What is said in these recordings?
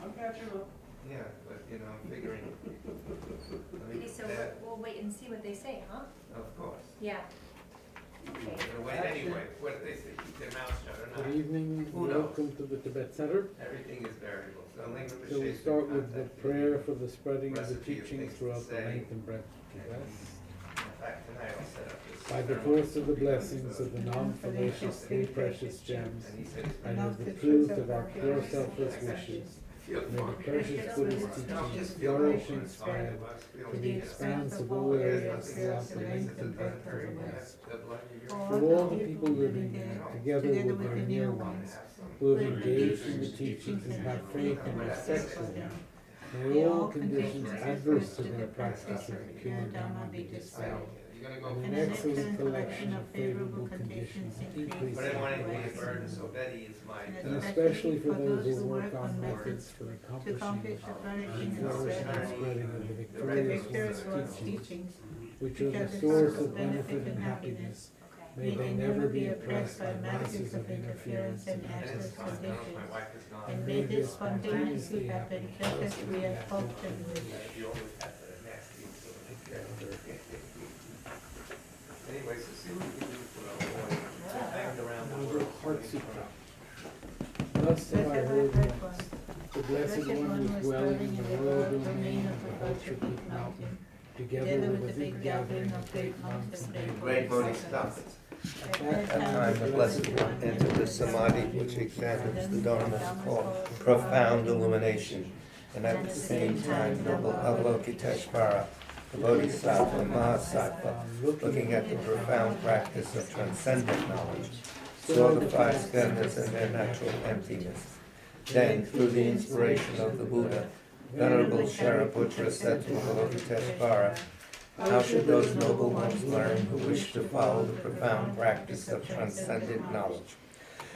I'm catching up. Yeah, but I'm figuring. Okay, so we'll wait and see what they say, huh? Of course. Yeah. Okay. They'll wait anyway. What do they say? Keep their mouths shut or not? Good evening, Who knows? welcome to the Tibet Center. Everything is variable. So linger So we start with the prayer for the spreading of the Recipe of teachings things to throughout the say. length and breadth of Tibet. In fact, tonight I'll set up this. By the force of the blessings of the non-fallacious three precious gems, And he said it's and been of the truth of our pure selfless wishes, feel may the precious Buddhist teachings flourish and spread to the expanse of all areas throughout the length and breadth of the West. For all the people living there, together with their near ones, who have engaged in the teachings and have faith and respect for them, may all conditions adverse to their practice of the pure Dhamma be dispelled, and an excellent collection of favorable conditions increase. But I didn't want it to be a burden, so Betty is my. And especially for those who work on methods for accomplishing and flourishing and spreading of the victorious Lord's teachings, which are the source of benefit and happiness. Okay. May they never be oppressed by masses of interference and adverse My conditions. wife is gone. And may this spontaneously happen just as we have hoped and wished. You always have that nasty sort of. Anyway, so see what we can do for our boy. Hanging around the Now world. the Heart Sutra. Thus have I heard once, the Blessed One was dwelling in the royal domain of the Vulture Peak Mountain, together with a big gathering of great monks and Great Bodhisattvas. At that time, the Blessed One entered the Samadhi, which examines the Dharma, called profound illumination, and at the same time, noble Avalokiteshvara, the Bodhisattva Mahasattva, looking at the profound practice of transcendent knowledge, saw the five skandhas and their natural emptiness. Then, through the inspiration of the Buddha, Venerable Shariputra said to Avalokiteshvara, how should those noble ones learn who wish to follow the profound practice of transcendent knowledge?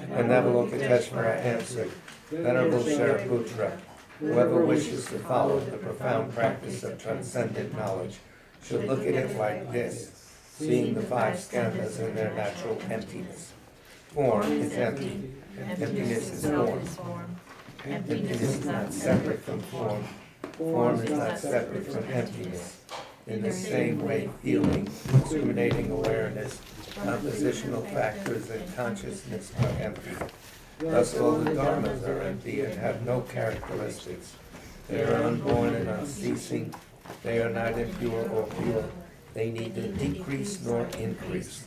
And Avalokiteshvara answered, Venerable Shariputra, whoever wishes to follow the profound practice of transcendent knowledge should look at it like this, seeing the five skandhas in their natural emptiness. Form is empty. Emptiness is form. Emptiness is not separate from form. Form is not separate from emptiness. In the same way, feeling, discriminating awareness, compositional factors, and consciousness are empty. Thus all the dharmas are empty and have no characteristics. They are unborn and unceasing. They are not impure or pure. They neither decrease nor increase.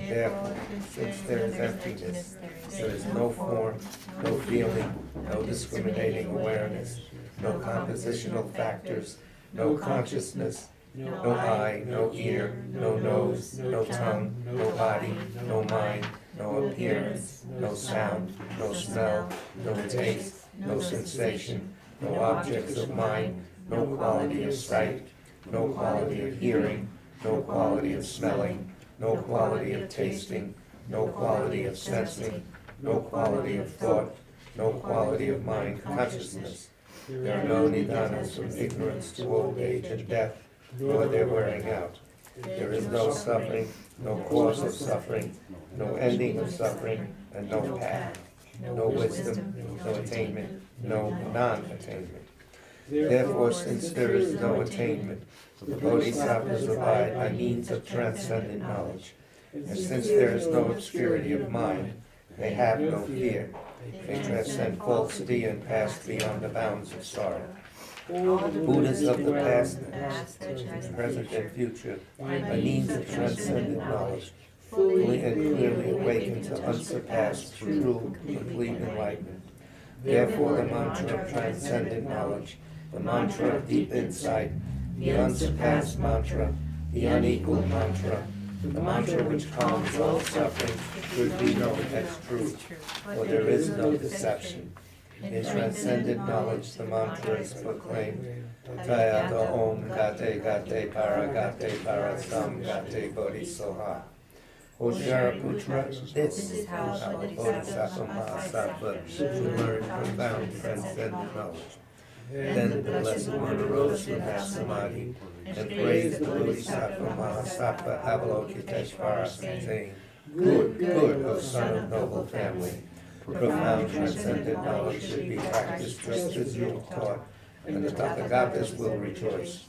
Therefore, since there is emptiness, there is no form, no feeling, no discriminating awareness, no compositional factors, no consciousness, no eye, no ear, no nose, no tongue, no body, no mind, no appearance, no sound, no smell, no taste, no sensation, no objects of mind, no quality of sight, no quality of hearing, no quality of smelling, no quality of tasting, no quality of sensing, no quality of thought, no quality of mind consciousness. There are no nidanas from ignorance to old age and death, nor their wearing out. There is no suffering, no cause of suffering, no ending of suffering, and no path, no wisdom, no attainment, no non-attainment. Therefore, since there is no attainment, the Bodhisattvas abide by means of transcendent knowledge. And since there is no obscurity of mind, they have no fear. They transcend falsity and pass beyond the bounds of sorrow. Buddhas of the past, present, and future, by means of transcendent knowledge, fully and clearly awaken to unsurpassed, true, complete enlightenment. Therefore, the mantra of transcendent knowledge, the mantra of deep insight, the unsurpassed mantra, the unequaled mantra, the mantra which calms all suffering, should be known as truth, for there is no deception. In transcendent knowledge, the mantra is proclaimed, Tayata Om Gate Gate Paragate Parasam Gate Bodhisoha. O Shariputra, this is how our Bodhisattva Mahasattva should learn profound transcendent knowledge. Then the Blessed One arose from that samadhi and praised the Bodhisattva Mahasattva Avalokiteshvara, saying, Good, good, O son of noble family. profound transcendent knowledge should be practiced just as you have taught, and the Tathagatas will rejoice.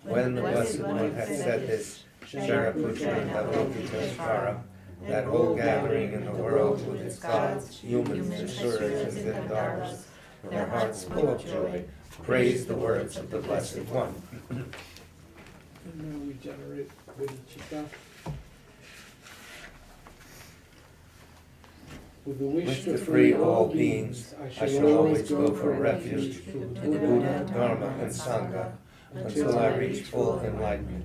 When the Blessed One had said this, Sharaputra and Avalokiteshvara, that whole gathering in the world with its gods, humans, asuras, and Gandharvas, their hearts full of joy, praised the words of the Blessed One. And now we generate bodhicitta. With the wish to free all beings, I shall always go for refuge to the Buddha, Dharma, and Sangha until I reach full enlightenment.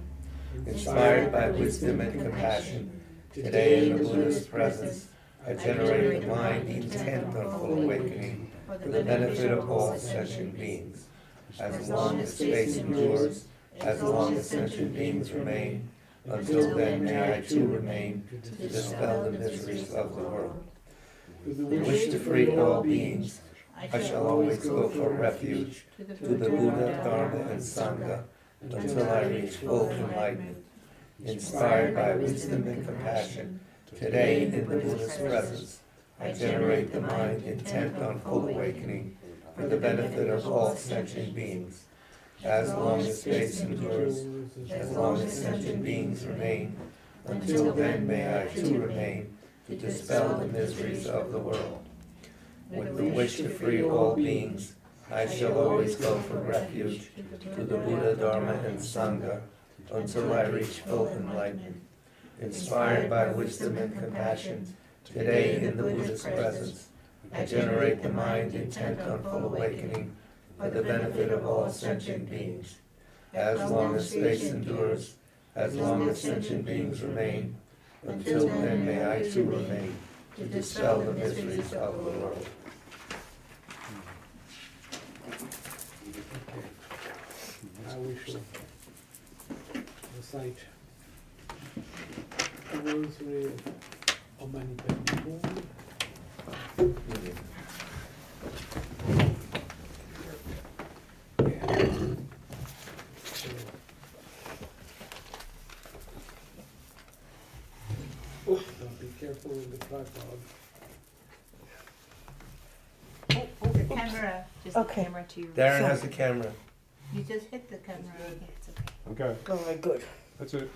Inspired by wisdom and compassion, today in the Buddha's presence, I generate a mind intent on full awakening for the benefit of all sentient beings. As long as space endures, as long as sentient beings remain, until then may I too remain to dispel the miseries of the world. With the wish to free all beings, I shall always go for refuge to the Buddha, Dharma, and Sangha until I reach full enlightenment. Inspired by wisdom and compassion, today in the Buddha's presence, I generate the mind intent on full awakening for the benefit of all sentient beings. As long as space endures, as long as sentient beings remain, until then may I too remain to dispel the miseries of the world. With the wish to free all beings, I shall always go for refuge to the Buddha, Dharma, and Sangha until I reach full enlightenment. Inspired by wisdom and compassion, today in the Buddha's presence, I generate the mind intent on full awakening for the benefit of all sentient beings. As long as space endures, as long as sentient beings remain, until then may I too remain to dispel the miseries of the world. Now we shall recite a rosary of Om Mani Padme Hum. Be careful with the tripod. The camera, just the Okay. camera to. Darren has a camera. You just hit the camera. Yeah, it's okay. Okay, All right, good. that's it.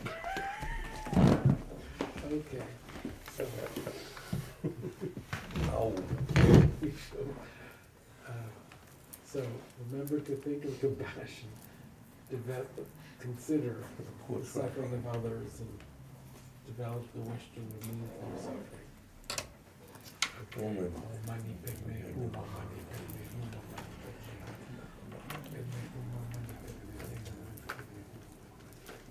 Okay. So Oh. we shall, so remember to think of compassion, consider the suffering of others, and develop the wish to remove their suffering. Om Mani Padme Hum, Om Mani Padme Hum, Om Mani Padme Hum, Om Mani Padme Hum, Om Mani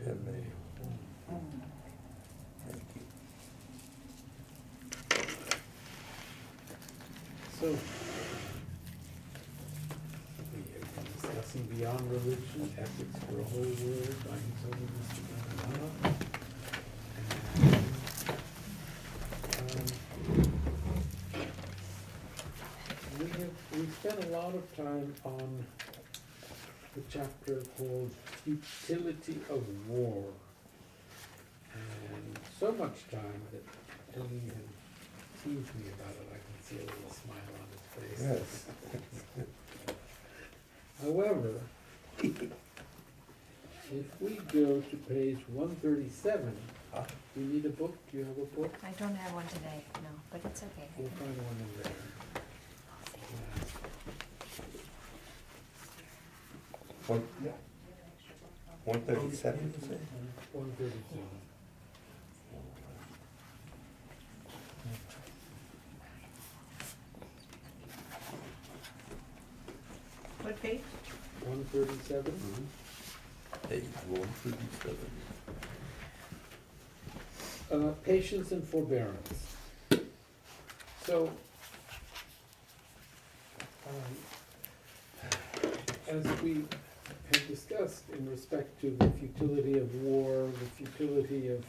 Padme So, we have been discussing Beyond Religion, Ethics for a Whole World by His Holiness the Dalai Lama. We spent a lot of time on the chapter called Futility of War. so much time that don't even tease me about it. I can see a little smile on his face. Yes. However, if we go to page 137, Ah. do you need a book? Do you have a book? I don't have one today, no, but it's okay. We'll find one in there. Yeah. 137, you say? 137. What page? 137. Page 137. Patience and forbearance. So, as we have discussed in respect to the futility of war, the futility of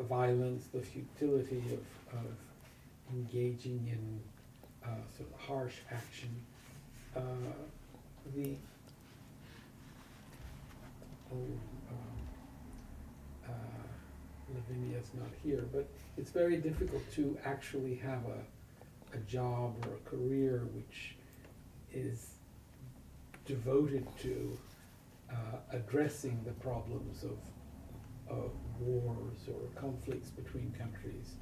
violence, the futility of engaging in sort of harsh action, Lavinia's not here, but it's very difficult to actually have a job or a career which is devoted to addressing the problems of wars or conflicts between countries,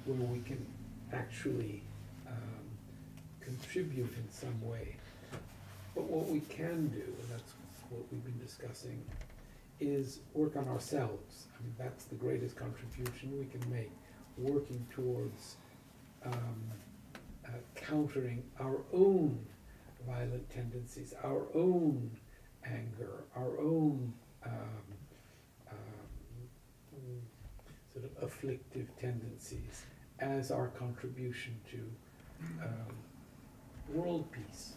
where we can actually contribute in some way. But what we can do, and that's what we've been discussing, is work on ourselves. I mean, that's the greatest contribution we can make, working towards countering our own violent tendencies, our own anger, our own sort of afflictive tendencies as our contribution to world peace,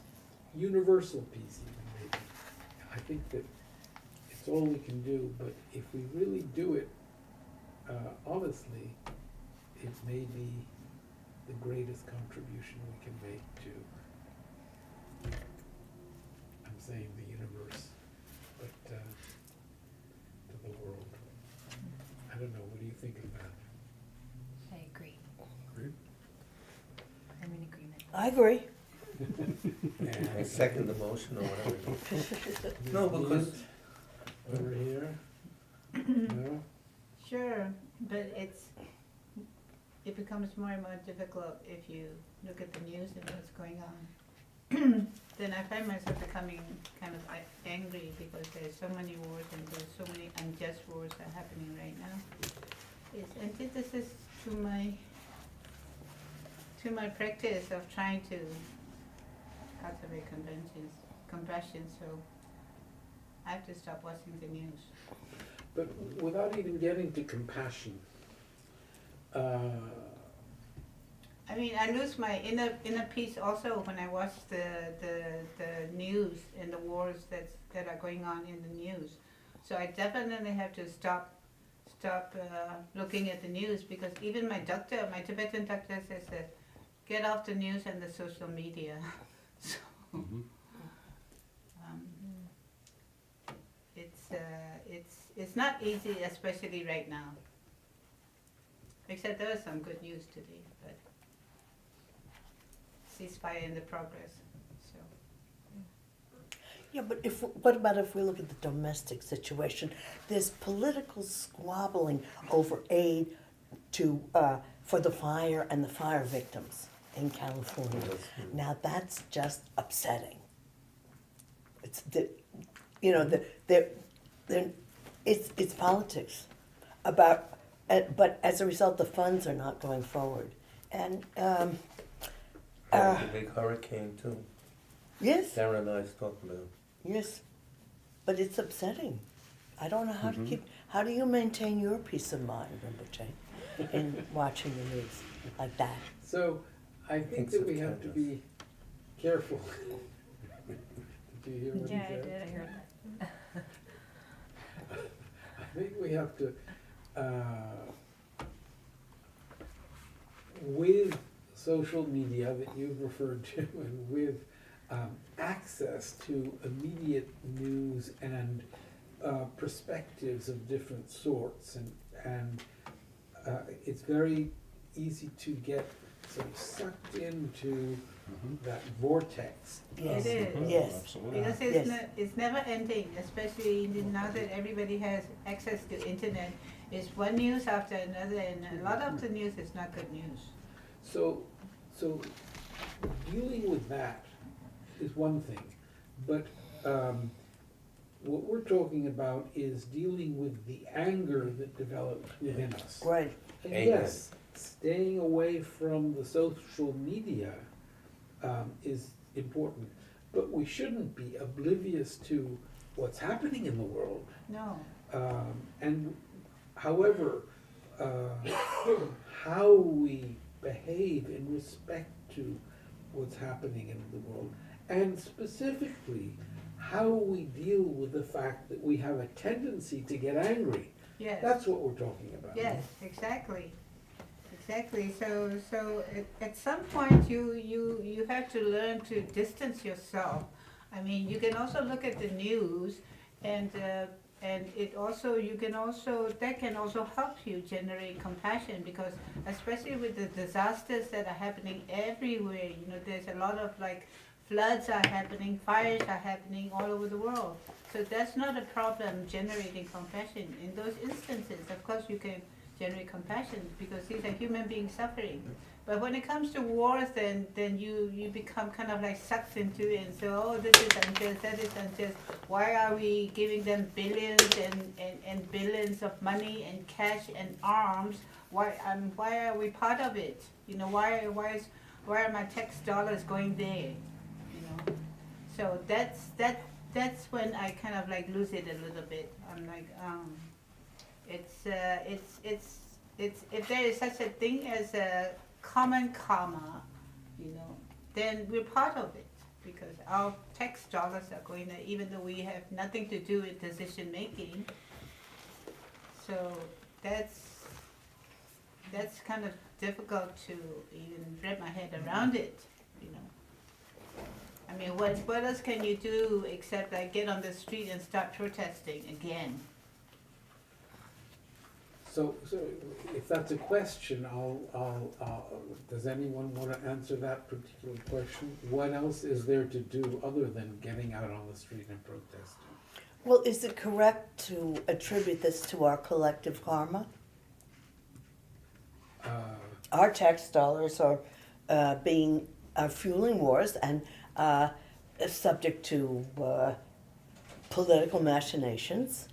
universal peace even maybe. I think that it's all we can do, but if we really do it honestly, it may be the greatest contribution we can make to, I'm saying the universe, but to the world. I don't know, what do you think of that? I agree. Agree. I'm in agreement. I agree. I second the motion or whatever. No, because Over here? No? Sure, but it becomes more and more difficult if you look at the news and what's going on. Then I find myself becoming kind of angry because there's so many wars and there's so many unjust wars that are happening right now. It's antithesis to my practice of trying to cultivate compassion, so I have to stop watching the news. But without even getting to compassion, I mean, I lose my inner peace also when I watch the news and the wars that are going on in the news. So I definitely have to stop looking at the news, because even my Tibetan doctor says that get off the news and the social media. So it's not easy, especially right now. Except there was some good news today, but ceasefire in the progress. So Yeah, but what about if we look at the domestic situation? There's political squabbling over aid to for the fire and the fire victims in California. Now that's just upsetting. It's it's politics about, but as a result, the funds are not going forward. And the big hurricane too. yes, Sarah and I was talking about. yes, but it's upsetting. I don't know how to keep. How do you maintain your peace of mind, Rinpoche, in watching the news like that? So I think that we have to be careful. Did you hear what he Yeah, I said? did, I heard that. I think we have to, with social media that you've referred to, and with access to immediate news and perspectives of different sorts, and it's very easy to get sort of sucked into that vortex. Yes. It is. Yes. Absolutely. Because Yes. it's never ending, especially now that everybody has access to internet. It's one news after another, and a lot of the news is not good news. So dealing with that is one thing, but what we're talking about is dealing with the anger that develops within us. Right. And Anger. yes, staying away from the social media is important, but we shouldn't be oblivious to what's happening in the world. No. And however, how we behave in respect to what's happening in the world, and specifically how we deal with the fact that we have a tendency to get angry. Yes. That's what we're talking about. Yes, exactly. Exactly. So at some point you have to learn to distance yourself. I mean, you can also look at the news, and it also that can also help you generate compassion, because especially with the disasters that are happening everywhere, there's a lot of floods are happening, fires are happening all over the world. So that's not a problem generating compassion. In those instances, of course, you can generate compassion because these are human beings suffering. But when it comes to wars, then you become kind of sucked into it and say, oh, this is unjust, that is unjust. Why are we giving them billions and billions of money and cash and arms? Why are we part of it? Why are my tax dollars going there? So that's when I kind of lose it a little bit. I'm like, it's if there is such a thing as a common karma, then we're part of it, because our tax dollars are going there, even though we have nothing to do with decision making. So that's kind of difficult to even wrap my head around it. I mean, what else can you do except get on the street and start protesting again? So if that's a question, does anyone want to answer that particular question? What else is there to do other than getting out on the street and protesting? Well, is it correct to attribute this to our collective karma? Our tax dollars are fueling wars and subject to political machinations.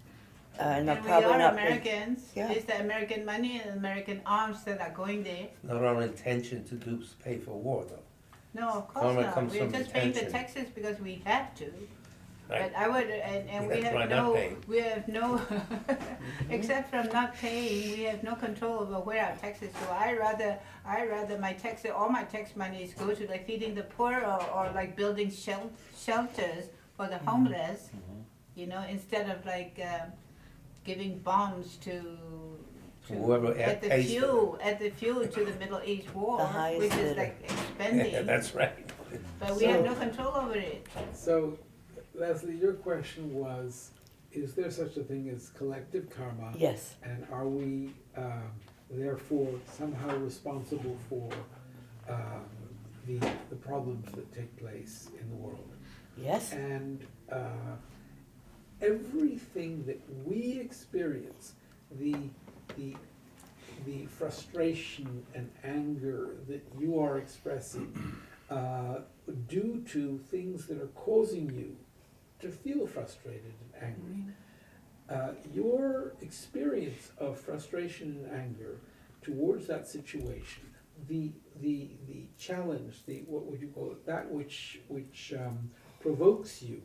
And we probably are not Americans. Yeah. It's the American money and American arms that are going there. Not our intention to pay for war, though. No, of course Karma not. comes We're from just paying the intention. taxes because we have to. Right? But I would, and we That's why have not paying. except from not paying, we have no control over where our taxes go. I rather all my tax monies go to feeding the poor or building shelters for the homeless, instead of giving bombs to Whoever at the pays for fuel to the Middle East war, The highest which is bidder. expending. Yeah, that's right. But we have no control over it. So, Leslie, your question was, is there such a thing as collective karma? Yes. And are we therefore somehow responsible for the problems that take place in the world? Yes. And everything that we experience, the frustration and anger that you are expressing, due to things that are causing you to feel frustrated and angry. Your experience of frustration and anger towards that situation, the challenge, what would you call it, that which provokes you,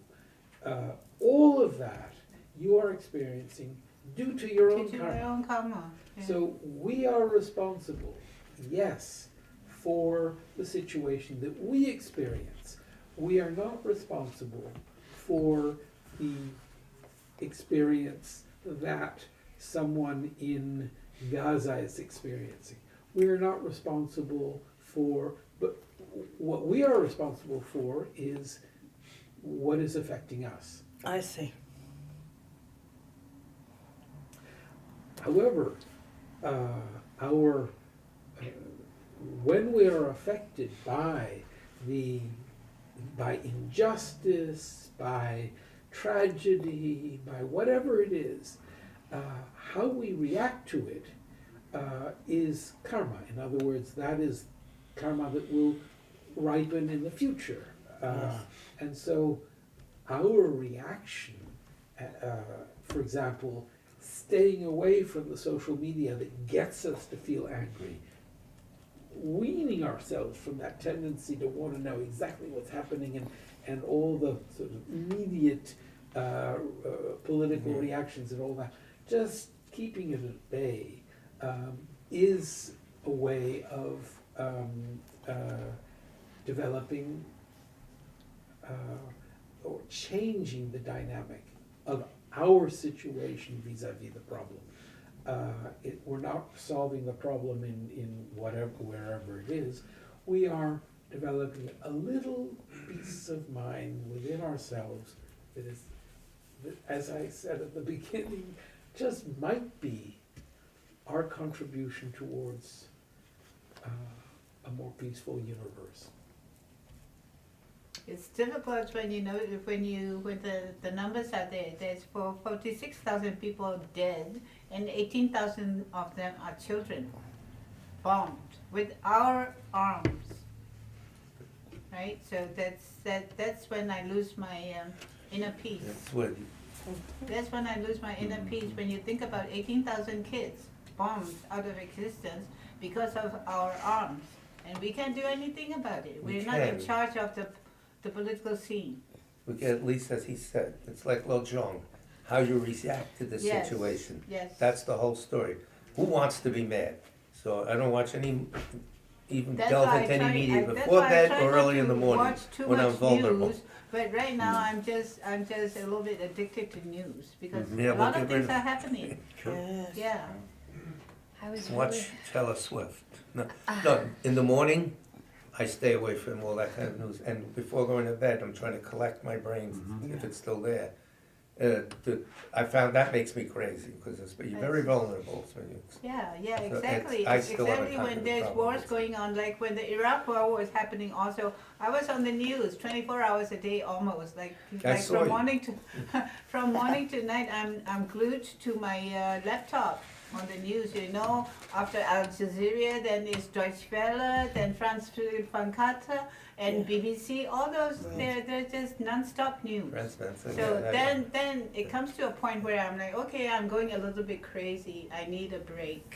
all of that you are experiencing due to your own To karma. our own karma. Yeah. So we are responsible, yes, for the situation that we experience. We are not responsible for the experience that someone in Gaza is experiencing. We are not responsible for, but what we are responsible for is what is affecting us. I see. However, our when we are affected by injustice, by tragedy, by whatever it is, how we react to it is karma. In other words, that is karma that will ripen in the future. And so our reaction, for example, staying away from the social media that gets us to feel angry, weaning ourselves from that tendency to want to know exactly what's happening and all the sort of immediate political reactions and all that, just keeping it at bay is a way of developing or changing the dynamic of our situation vis-a-vis the problem. We're not solving the problem in wherever it is. We are developing a little peace of mind within ourselves that is, that, as I said at the beginning, just might be our contribution towards a more peaceful universe. It's difficult when you know, when the numbers are there. There's 46,000 people dead, and 18,000 of them are children, bombed with our arms. Right. So that's when I lose my inner peace. That's when I lose my inner peace. When you think about 18,000 kids bombed out of existence because of our arms, and we can't do anything about it. We're not in charge of the political scene. We can, at least as he said, it's like Lojong, how you react to the situation. Yes. That's the whole story. Who wants to be mad? So I don't watch any, even That's delve why into any media that's before why I bed try or not early in to the morning watch too when I'm much vulnerable. news, but right now I'm just a little bit addicted to news because Yeah, a lot we'll of get rid things of- are happening. Yes. Yeah. I was Watch really, Taylor Swift. No, in the morning, I stay away from all that kind of news. And before going to bed, I'm trying to collect my brains, if it's still there. I found that makes me crazy, because you're very vulnerable. So Yeah, So exactly. I still have a Exactly kind when of there's problem wars with it. going on, like when the Iraq war was happening also, I was on the news 24 hours a day almost, like saw from you. morning to, from morning to night, I'm glued to my laptop on the news, you know, after Al Jazeera, then it's Deutsche Welle, then France van Karte, and BBC, all those, they're just non-stop news. So then it comes to a point where I'm like, okay, I'm going a little bit crazy. I need a break,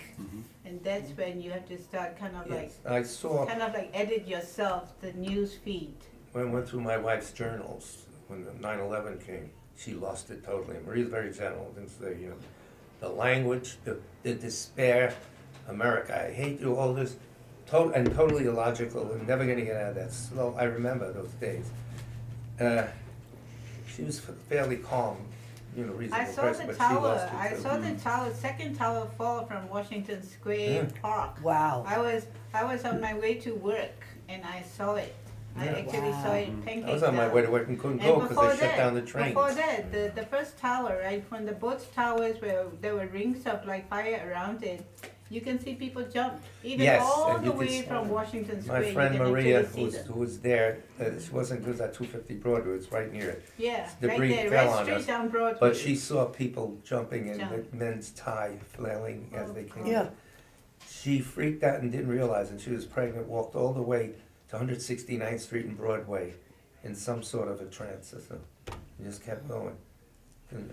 and that's when you have to start kind of Yes, I saw, like edit yourself the news feed. when I went through my wife's journals, when the 9/11 came, she lost it totally. Marie's very gentle, didn't say, you know, the language, the despair, America, I hate you, all this, totally illogical, and never gonna get out of that slow. I remember those days. She was fairly calm, you know, I reasonable saw person, the but she lost tower. it. I too. saw the tower, second tower fall from Washington Square Park. Wow. I was on my way to work and I saw it. I Yeah. actually saw it pancake I was on my down. way to work and couldn't And go because before they shut that- down the trains. Before that, the first tower, right, from the both towers where there were rings of like fire around it, you can see people jump. Even Yes, all and the you could way s- from Washington Square, My you friend can Maria, actually see who them. was there, she was at 250 Broadway, it's right near it. Yeah, right debris there, fell right on straight us, down Broadway. But she saw people jumping and Jump. with men's tie flailing as they came. Yeah. She freaked out and didn't realize it. She was pregnant, walked all the way to 169th Street and Broadway in some sort of a trance or something. And just kept going. And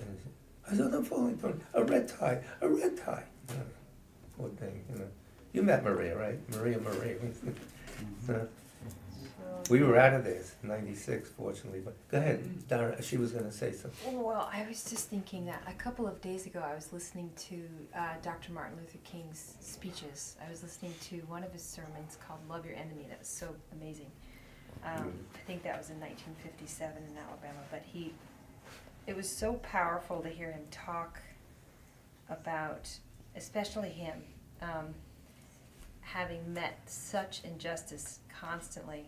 I said, I'm falling down. A red tie, a red tie. You know, poor thing, you know. You met Maria, right? Maria. So, we were out of there in '96, fortunately. But go ahead, Dara. She was going to say something. well, I was just thinking that a couple of days ago I was listening to Dr. Martin Luther King's speeches. I was listening to one of his sermons called Love Your Enemy. That was so amazing. I think that was in 1957 in Alabama, but it was so powerful to hear him talk about, especially him, having met such injustice constantly,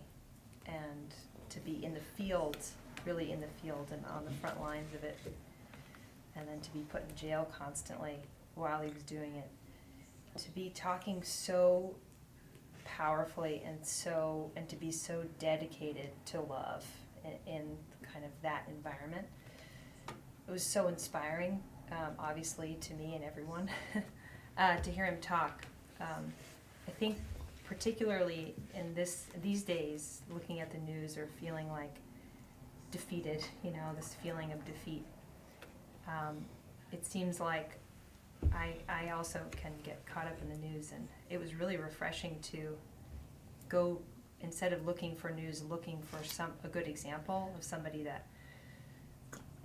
and to be in the field, really in the field and on the front lines of it, and then to be put in jail constantly, while he was doing it, to be talking so powerfully and to be so dedicated to love in kind of that environment. It was so inspiring, obviously, to me and everyone, to hear him talk. I think particularly in these days, looking at the news or feeling like defeated, this feeling of defeat, it seems like I also can get caught up in the news, and it was really refreshing to go, instead of looking for news, looking for a good example of somebody that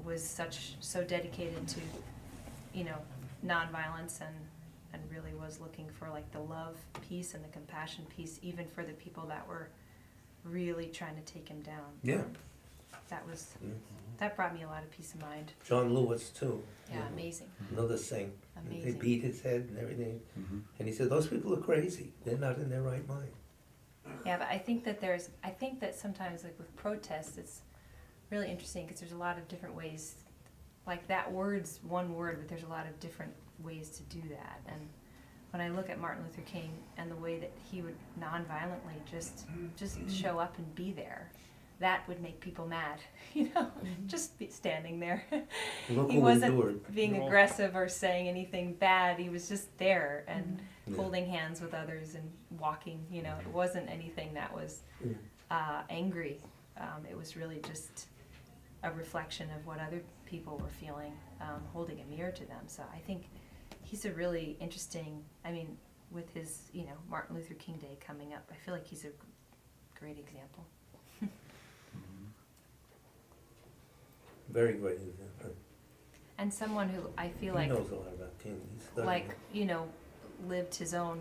was so dedicated to, nonviolence and really was looking for like the love piece and the compassion piece, even for the people that were really trying to take him down. Yeah. That brought me a lot of peace of mind. John Lewis too. Yeah, amazing. Another saint. They Amazing. beat his head and everything. And he said, those people are crazy. They're not in their right mind. Yeah, but I think that sometimes, like with protests, it's really interesting because there's a lot of different ways. Like that word's one word, but there's a lot of different ways to do that. And when I look at Martin Luther King and the way that he would non-violently just show up and be there, that would make people mad, just be standing there. He wasn't being aggressive or saying anything bad. He was just there and holding hands with others and walking. It wasn't anything that was angry. It was really just a reflection of what other people were feeling, holding a mirror to them. So I think he's a really interesting, with his, Martin Luther King Day coming up, I feel like he's a great example. Very great example. And someone who I feel He like, knows a lot about King. He studied him. lived his own,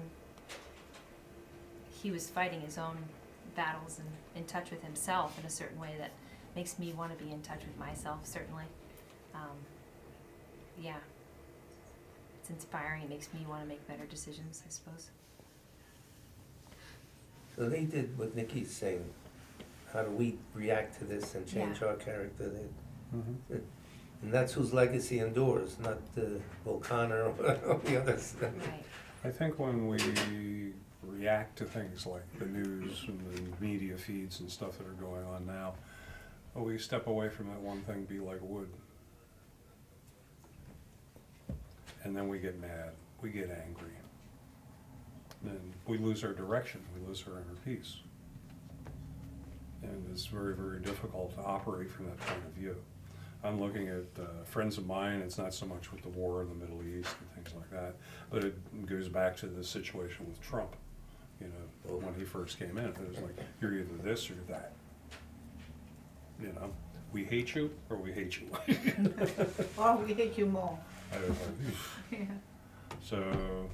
he was fighting his own battles and in touch with himself in a certain way that makes me want to be in touch with myself, certainly. Yeah. It's inspiring. It makes me want to make better decisions, I suppose. So they did what Nikki's saying. How do we react to this and change our character? And that's whose legacy endures, not O'Connor or the others. Right. I think when we react to things like the news and the media feeds and stuff that are going on now, we step away from that one thing, be like wood. And then we get mad, we get angry. Then we lose our direction, we lose our inner peace. And it's very, very difficult to operate from that point of view. I'm looking at friends of mine, it's not so much with the war in the Middle East and things like that, but it goes back to the situation with Trump. When he first came in, it was like, you're either this or that. We hate you or we hate you. Or we hate you more. I was like, Yeah. so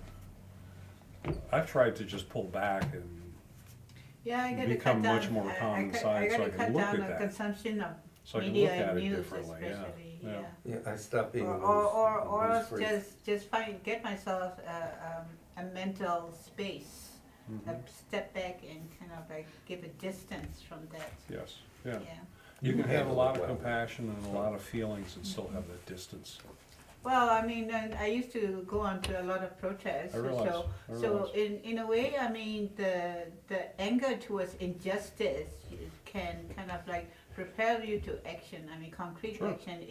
I've tried to just pull back and Yeah, I gotta become cut down. much more common sense so I gotta can cut look down at that. consumption of So I can media look at and it news, differently, yeah. especially. Yeah. Yeah, I stopped being Or else news-free. just get myself a mental space, a step back and kind of like give a distance from that. Yes, yeah. Yeah. You can have a handle lot it of well. compassion and a lot of feelings and still have that distance. Well, I used to go on to a lot of protests. I realize. So in a way, the anger towards injustice can kind of like propel you to action. Concrete Sure. action.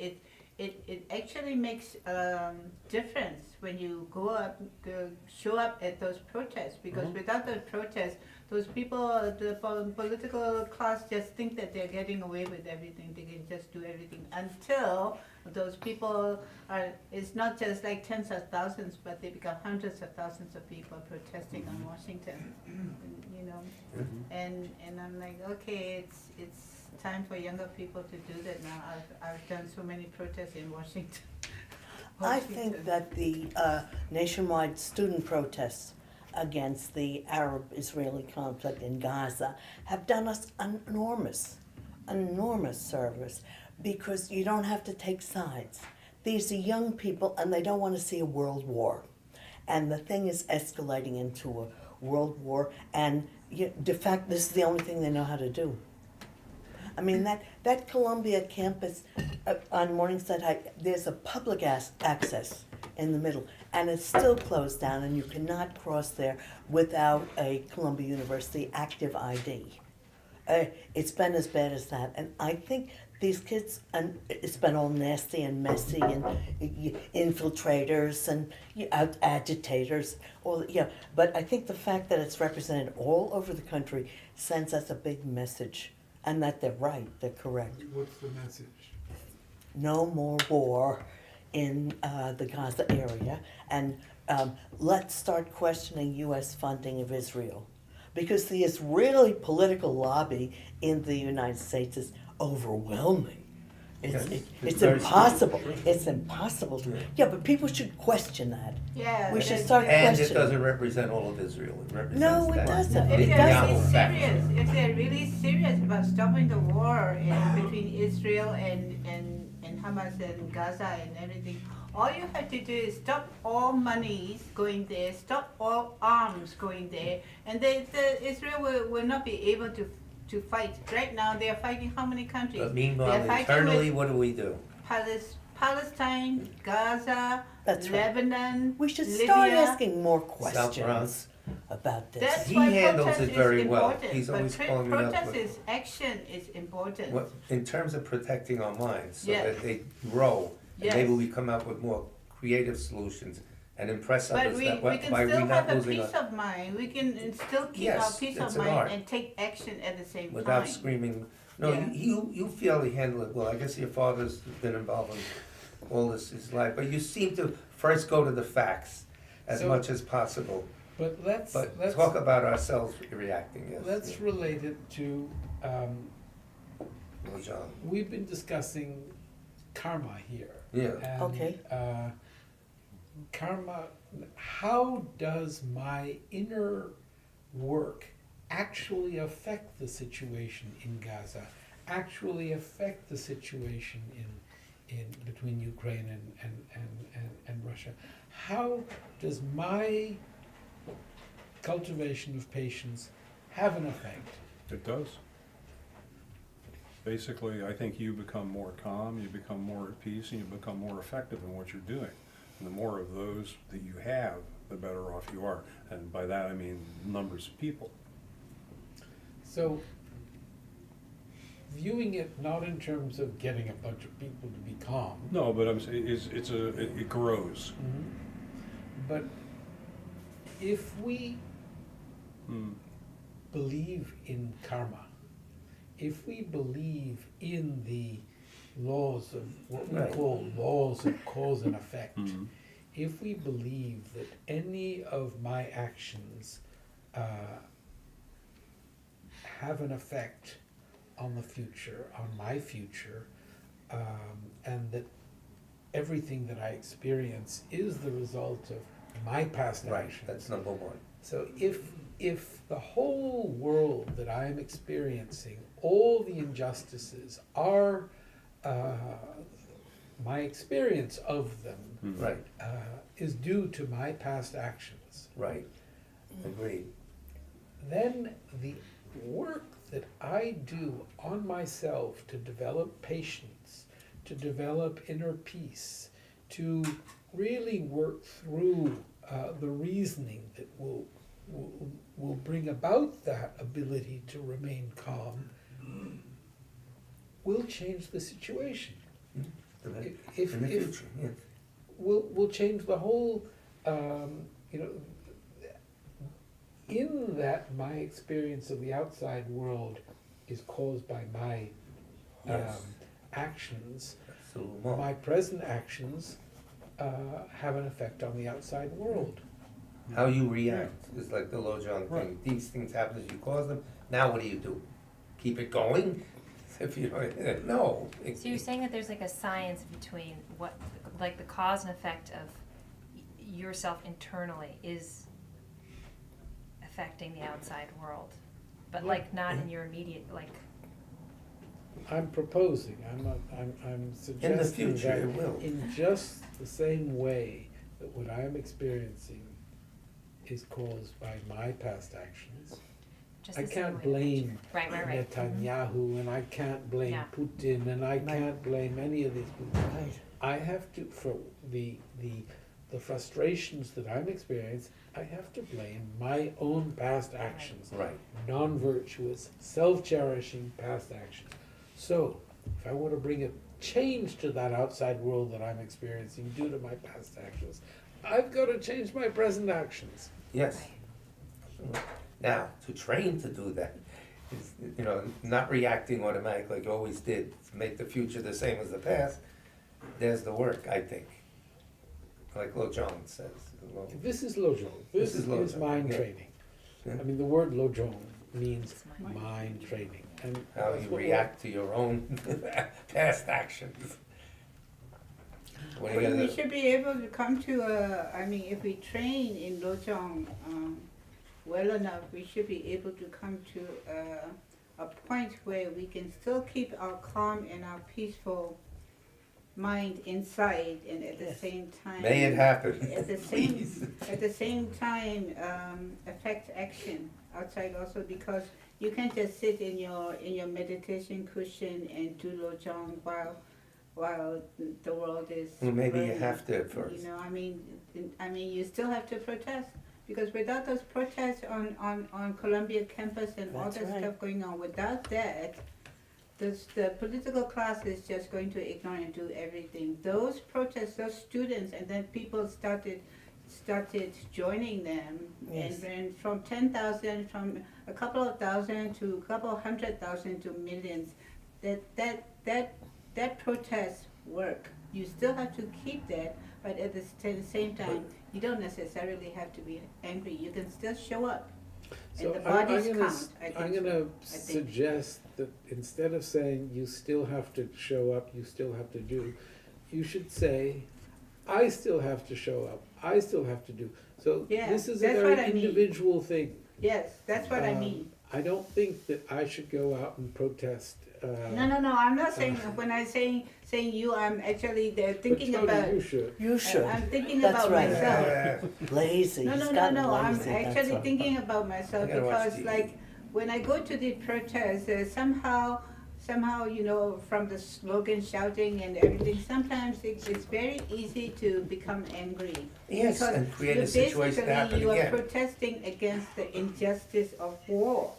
It actually makes difference when you show up at those protests, because without those protests, those people, the political class, just think that they're getting away with everything. They can just do everything until those people are. It's not just like tens of thousands, but they become hundreds of thousands of people protesting on Washington. And I'm like, okay, it's time for younger people to do that now. I've done so many protests in Washington. I think that the nationwide student protests against the Arab-Israeli conflict in Gaza have done us an enormous service, because you don't have to take sides. These are young people and they don't want to see a world war. And the thing is escalating into a world war, and de facto this is the only thing they know how to do. That Columbia campus on Morningside High, there's a public access in the middle, and it's still closed down, and you cannot cross there without a Columbia University active ID. It's been as bad as that, and I think these kids, and it's been all nasty and messy, and infiltrators and agitators, all yeah. But I think the fact that it's represented all over the country sends us a big message, and that they're right, they're correct. What's the message? No more war in the Gaza area, and let's start questioning U.S. funding of Israel. Because the Israeli political lobby in the United States is overwhelming. Yes, It's it's very impossible. strong. It's impossible. Yeah. Yeah, but people should question that. Yeah. We should there's- start And it questioning. doesn't represent all of Israel, it represents No, it that. doesn't. If It they're doesn't. really Yahoo fact. serious, if they're really serious about stopping the war between Israel and Hamas and Gaza and everything, all you have to do is stop all monies going there, stop all arms going there, and Israel will not be able to fight. Right now, they are fighting how many countries? But They are meanwhile, fighting internally, with what do we do? Palestine, Gaza, That's right. Lebanon, We should Libya. start asking more South questions France. about this. That's He why handles protest it is very well. important, He's but always following it up protest with- is action is important. What, in terms of protecting our minds, so Yeah. that they grow, and Yes. maybe we come up with more creative solutions and impress But others we that can by still we're have not a losing peace our, of mind. We can still keep Yes, our peace it's of an mind art. and take action at the same without time. screaming. No, Yeah. you feel he handled it well. I guess your father's been involved in all this his life, but you seem to first go to the facts as So- much as possible. But let's Talk about ourselves reacting, yes. let's relate it to. Well, John. We've been discussing karma here. Yeah. And, Okay. Karma. How does my inner work actually affect the situation in Gaza? Actually affect the situation in between Ukraine and Russia? How does my cultivation of patience have an effect? It does. Basically, I think you become more calm, you become more at peace, and you become more effective in what you're doing. And the more of those that you have, the better off you are. And by that I mean numbers of people. So, viewing it not in terms of getting a bunch of people to be calm, No, but I'm saying it grows. but if we Mm. believe in karma, if we believe in the laws of what we Right. call laws of cause and effect, Mhm. if we believe that any of my actions have an effect on the future, on my future, and that everything that I experience is the result of my past Right, actions. that's number one. So if the whole world that I am experiencing, all the injustices are my experience of them, Mhm. Right, is due to my past actions, right. Agreed. then the work that I do on myself to develop patience, to develop inner peace, to really work through the reasoning that will bring about that ability to remain calm, will change the situation. If In the future, yes. will change the whole, in that my experience of the outside world is caused by my Yes. actions, Absolutely. my present actions have an effect on the outside world. How you react is like the low John thing. Right. These things happen as you cause them. Now what do? Keep it going? If you don't, no. So you're saying that there's like a science between what, like the cause and effect of yourself internally is affecting the outside world, but like not in your immediate, like, I'm proposing, I'm suggesting future, that it will. in just the same way that what I'm experiencing is caused by my past actions. just I the same can't way. blame Right. Netanyahu, and I can't blame Yeah. Putin, and I Right. can't blame any of these people. Right. I have to, for the the frustrations that I'm experiencing, I have to blame my own past actions. Right. Non-virtuous, self-cherishing past actions. So, if I want to bring a change to that outside world that I'm experiencing due to my past actions, I've got to change my present actions. Yes. Now, to train to do that, is, not reacting automatically like you always did, to make the future the same as the past, there's the work, I think. Like Lo Jong says. This is Lojong. This is Lojong, mind yeah. training. Yeah. I mean, the word Lojong means It's mind. mind training. And How that's you what react to your own past actions. What are you But we gonna should be able to come to if we train in Lojong well enough, we should be able to come to a point where we can still keep our calm and our peaceful mind inside, and at the Yes. same time. May it happen. At the same time, affect action outside also, because you can't just sit in your meditation cushion and do Lojong while the world is. Well, maybe you burning. have to at first. You still have to protest, because without those protests on Columbia campus and all That's that right. stuff going on, without that, the political class is just going to ignore and do everything. Those protests, those students, and then people started joining them, Yes. and then from 10,000, from a couple of thousand to a couple of 100,000 to millions. That protest work. You still have to keep that, but at the same time, you don't necessarily have to be angry. You can still show up. So And the I'm bodies gonna, count, I think I'm so. gonna I think. suggest that instead of saying you still have to show up, you still have to do, you should say, I still have to show up, I still have to do. So Yeah, this is a that's very what I mean. individual thing. Yes, that's what I Um, mean. I don't think that I should go out and protest. No, I'm not saying, when I'm saying you, I'm actually thinking but Tony, about, you should. You should. I'm thinking That's about right. myself. Lazy. No, He's no, no, gotten no, I'm lazy, that's actually all. thinking about myself, I gotta watch because TV. like, when I go to the protests, somehow, from the slogan shouting and everything, sometimes it's very easy to become angry. Yes, Because and create you a situation to happen basically, you are again. protesting against the injustice of war,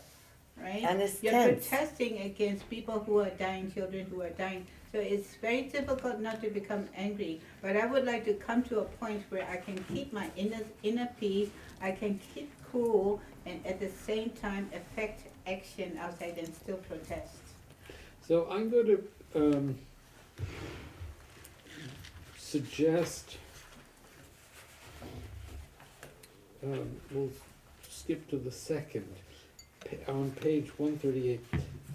right? And it's You're tense. protesting against people who are dying, children who are dying. So it's very difficult not to become angry. But I would like to come to a point where I can keep my inner peace, I can keep cool, and at the same time affect action outside and still protest. So I'm going to suggest, we'll skip to the second, on page 138,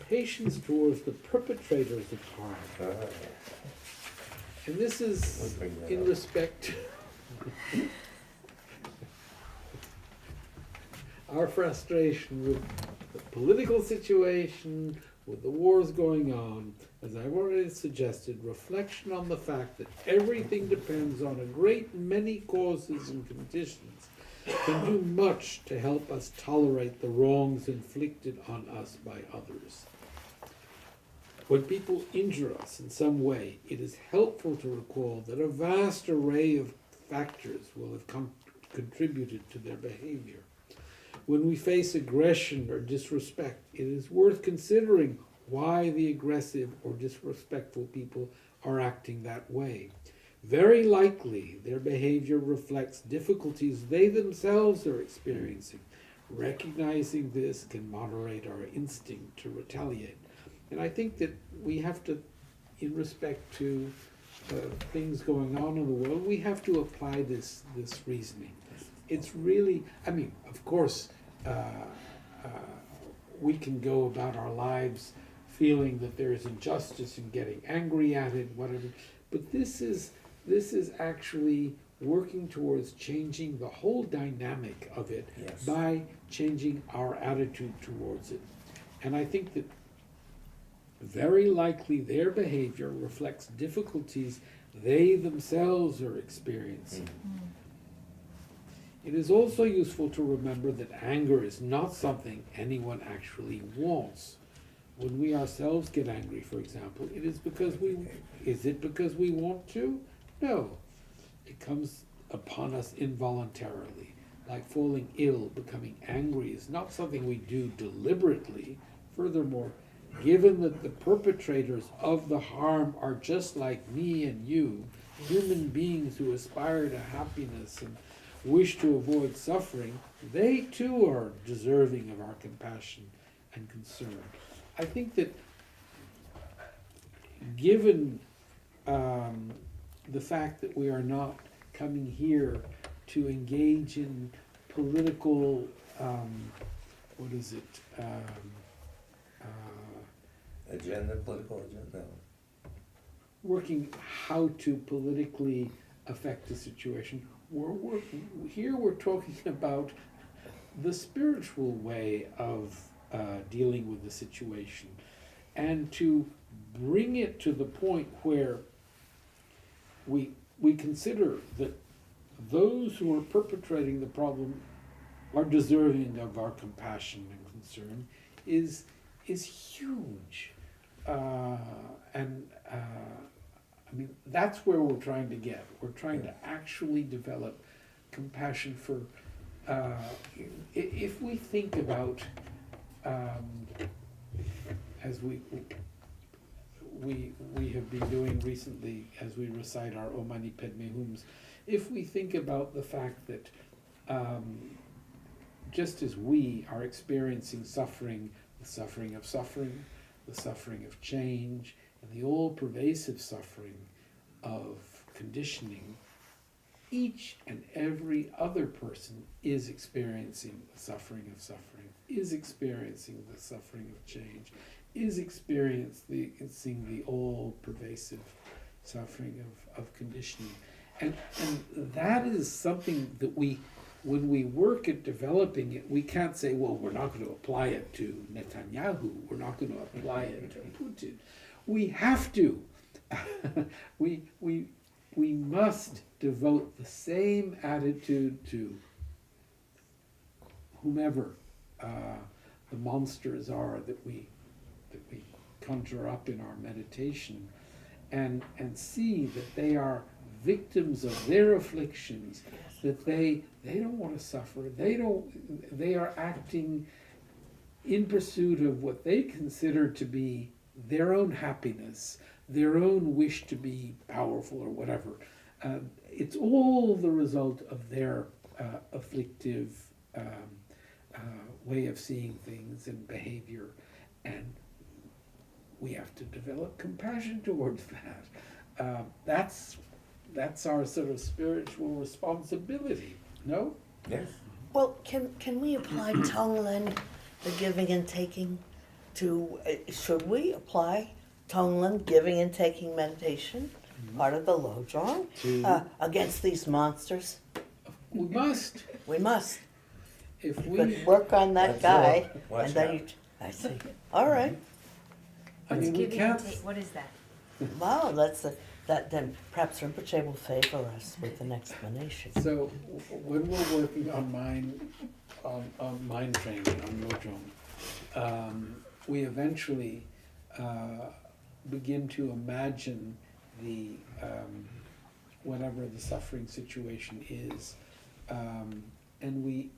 patience towards the perpetrators of harm. And this is We'll bring that in up. respect to our frustration with the political situation, with the wars going on. As I've already suggested, reflection on the fact that everything depends on a great many causes and conditions can do much to help us tolerate the wrongs inflicted on us by others. When people injure us in some way, it is helpful to recall that a vast array of factors will have contributed to their behavior. When we face aggression or disrespect, it is worth considering why the aggressive or disrespectful people are acting that way. Very likely, their behavior reflects difficulties they themselves are experiencing. Recognizing this can moderate our instinct to retaliate. And I think that we have to, in respect to things going on in the world, we have to apply this reasoning. It's really, I mean, of course, we can go about our lives feeling that there is injustice and getting angry at it, whatever. But this is actually working towards changing the whole dynamic of it Yes. by changing our attitude towards it. And I think that very likely their behavior reflects difficulties they themselves are experiencing. It is also useful to remember that anger is not something anyone actually wants. When we ourselves get angry, for example, is it because we want to? No. It comes upon us involuntarily, like falling ill, becoming angry, is not something we do deliberately. Furthermore, given that the perpetrators of the harm are just like me and you, human beings who aspire to happiness and wish to avoid suffering, they too are deserving of our compassion and concern. I think that given the fact that we are not coming here to engage in political, what is it? Political agenda. Working how to politically affect the situation. Here we're talking about the spiritual way of dealing with the situation, and to bring it to the point where we consider that those who are perpetrating the problem are deserving of our compassion and concern is huge. I mean, that's where we're trying to get. We're trying to actually develop compassion for, if we think about, as we have been doing recently as we recite our O Mani Padme Hums, if we think about the fact that just as we are experiencing suffering, the suffering of suffering, the suffering of change, and the all-pervasive suffering of conditioning, each and every other person is experiencing the suffering of suffering, is experiencing the suffering of change, is experiencing the all-pervasive suffering of conditioning. And that is something that when we work at developing it, we can't say, well, we're not going to apply it to Netanyahu, we're not going to apply it to Putin. We have to. we must devote the same attitude to whomever the monsters are that we conjure up in our meditation, and see that they are victims of their afflictions, that they don't want to suffer, they are acting in pursuit of what they consider to be their own happiness, their own wish to be powerful or whatever. It's all the result of their afflictive way of seeing things and behavior, and we have to develop compassion towards that. That's our sort of spiritual responsibility, no? Yes. Well, can we apply Tonglen, the giving and taking, to, should we apply Tonglen, giving and taking meditation, part of the Lojong, against these monsters? We must. We must. If You we, could work on that guy, Watch and then out. you, I see. All right. I What's mean, we giving can't. and take, what is that? Wow, that then perhaps Rinpoche will favor us with an explanation. So when we're working on mind training, on Lojong, we eventually begin to imagine the whatever the suffering situation is, and we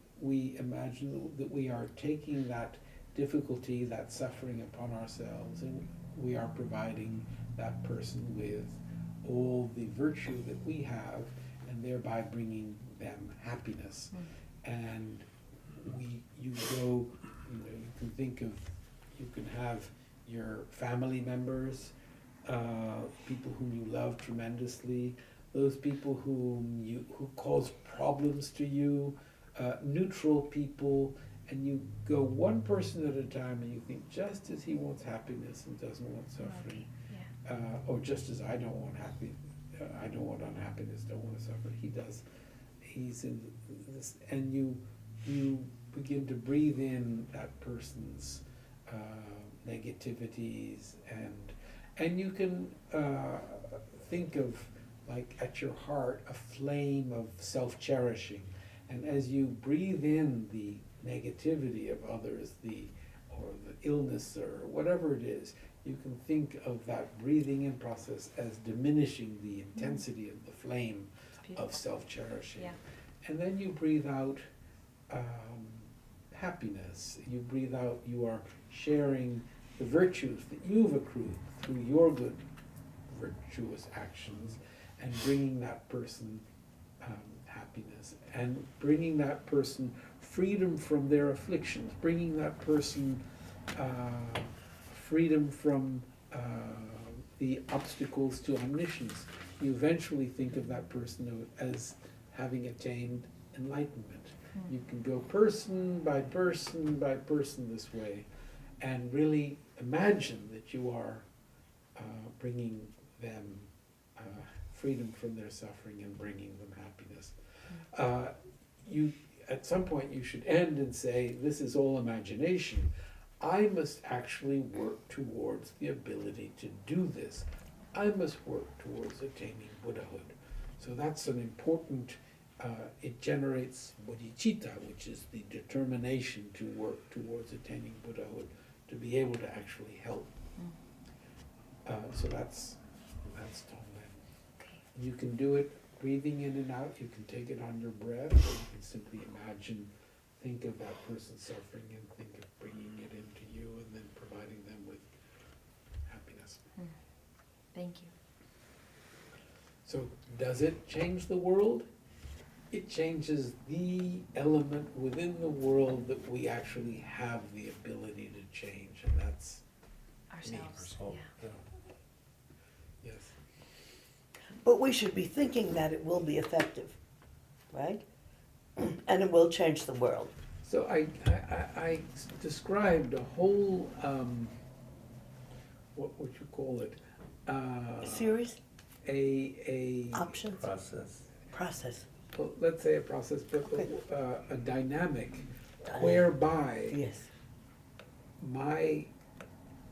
imagine that we are taking that difficulty, that suffering upon ourselves, and we are providing that person with all the virtue that we have, and thereby bringing them happiness. And you can think of, you can have your family members, people whom you love tremendously, those people who cause problems to you, neutral people, and you go one person at a time, and you think, just as he wants happiness and doesn't want suffering, or just as I don't want I don't want unhappiness, don't want to suffer, he does. He's in this, and you begin to breathe in that person's negativities, and you can think of, like, at your heart, a flame of self-cherishing, and as you breathe in the negativity of others, or the illness or whatever it is, you can think of that breathing in process as diminishing the intensity of the flame beautiful. self-cherishing. Yeah. And then you breathe out happiness. You breathe out, you are sharing the virtues that you've accrued through your good virtuous actions, and bringing that person happiness, and bringing that person freedom from their afflictions, bringing that person freedom from the obstacles to omniscience. You eventually think of that person as having attained enlightenment. You can go person by person by person this way, and really imagine that you are bringing them freedom from their suffering and bringing them happiness. You, at some point, you should end and say, this is all imagination. I must actually work towards the ability to do this. I must work towards attaining Buddhahood. So that's an important, it generates bodhicitta, which is the determination to work towards attaining Buddhahood, to be able to actually help. So that's Tonglen. You can do it breathing in and out. You can take it on your breath, or you can simply imagine, think of that person suffering and think of bringing it into you and then providing them with happiness. Thank you. So does it change the world? It changes the element within the world that we actually have the ability to change, and that's Ourselves. Ourselves, Yeah. yes. But we should be thinking that it will be effective, right? And it will change the world. So I described a whole, what would you call it? Series, A options, Process. process. well, let's say a process, but Okay. a dynamic Dynamic. whereby Yes. my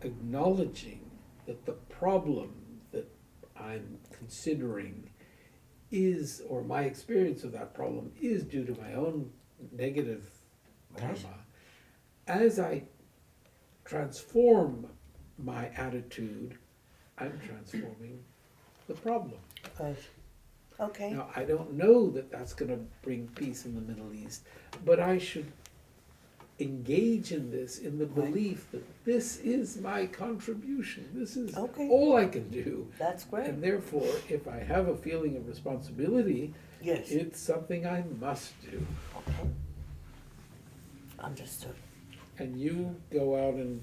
acknowledging that the problem that I'm considering is, or my experience of that problem is due to my own negative Right. karma. As I transform my attitude, I'm transforming the problem. Right. Okay. Now, I don't know that that's going to bring peace in the Middle East, but I should engage in this in the Right. belief that this is my contribution. This is Okay. all I can do. That's great. And therefore, if I have a feeling of responsibility, Yes. it's something I must do. Okay. Understood. And you go out and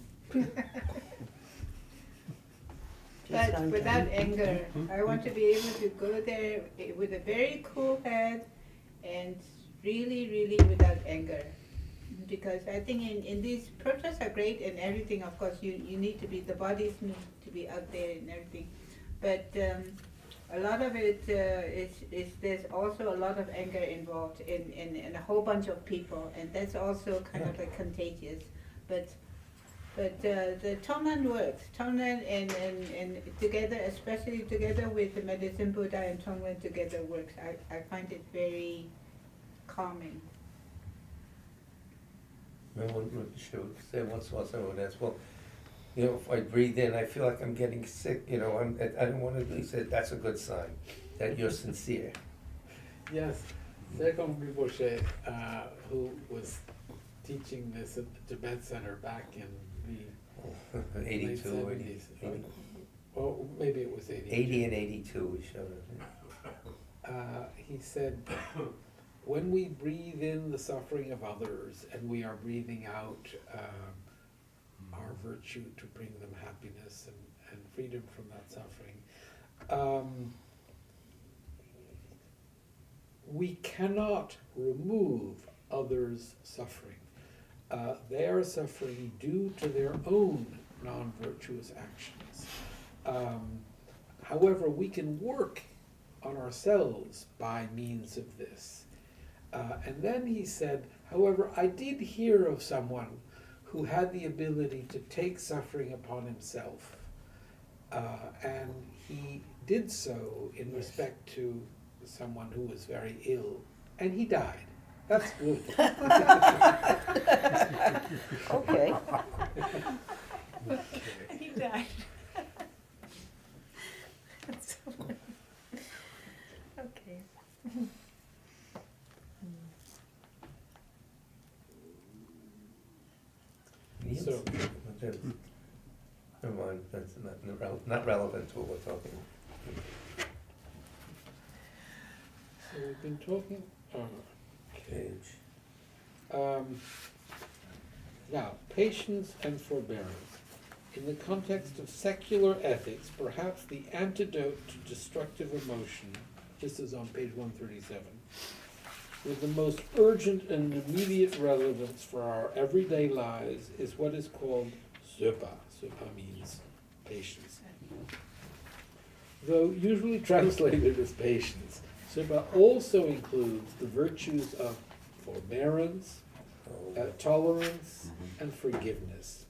Yes, But I'm without done. anger, I want to be able to go there with a very cool head and really, really without anger. Because I think in these protests are great and everything, of course, you need to be, the bodies need to be out there and everything. But a lot of it is there's also a lot of anger involved in a whole bunch of people, and that's also kind of like contagious. But the Tonglen works. Tonglen and together, especially together with the Medicine Buddha and Tonglen together works. I find it very calming. Remember when she would say once in a while, someone would ask, well, you know, if I breathe in, I feel like I'm getting sick, you know, I don't want to, he said, that's a good sign, that you're sincere. yes, Sekong Rinpoche, who was teaching this at the Tibet Center back in the 82, late 80, 70s. Well, maybe it was 80. 80 and 82 we showed it. He said, when we breathe in the suffering of others and we are breathing out our virtue to bring them happiness and freedom from that suffering, we cannot remove others' suffering. They are suffering due to their own non-virtuous actions. However, we can work on ourselves by means of this. And then he said, however, I did hear of someone who had the ability to take suffering upon himself. And he did so in respect to someone who was very ill, and he died. That's good. Okay. He died. That's so funny. Okay. Yes. So- Never mind, that's not relevant to what we're talking about. So we've been talking, Page. now, patience and forbearance. In the context of secular ethics, perhaps the antidote to destructive emotion, this is on page 137, with the most urgent and immediate relevance for our everyday lives is what is called söpa. Söpa means patience. Though usually translated as patience, söpa also includes the virtues of forbearance, tolerance, and forgiveness.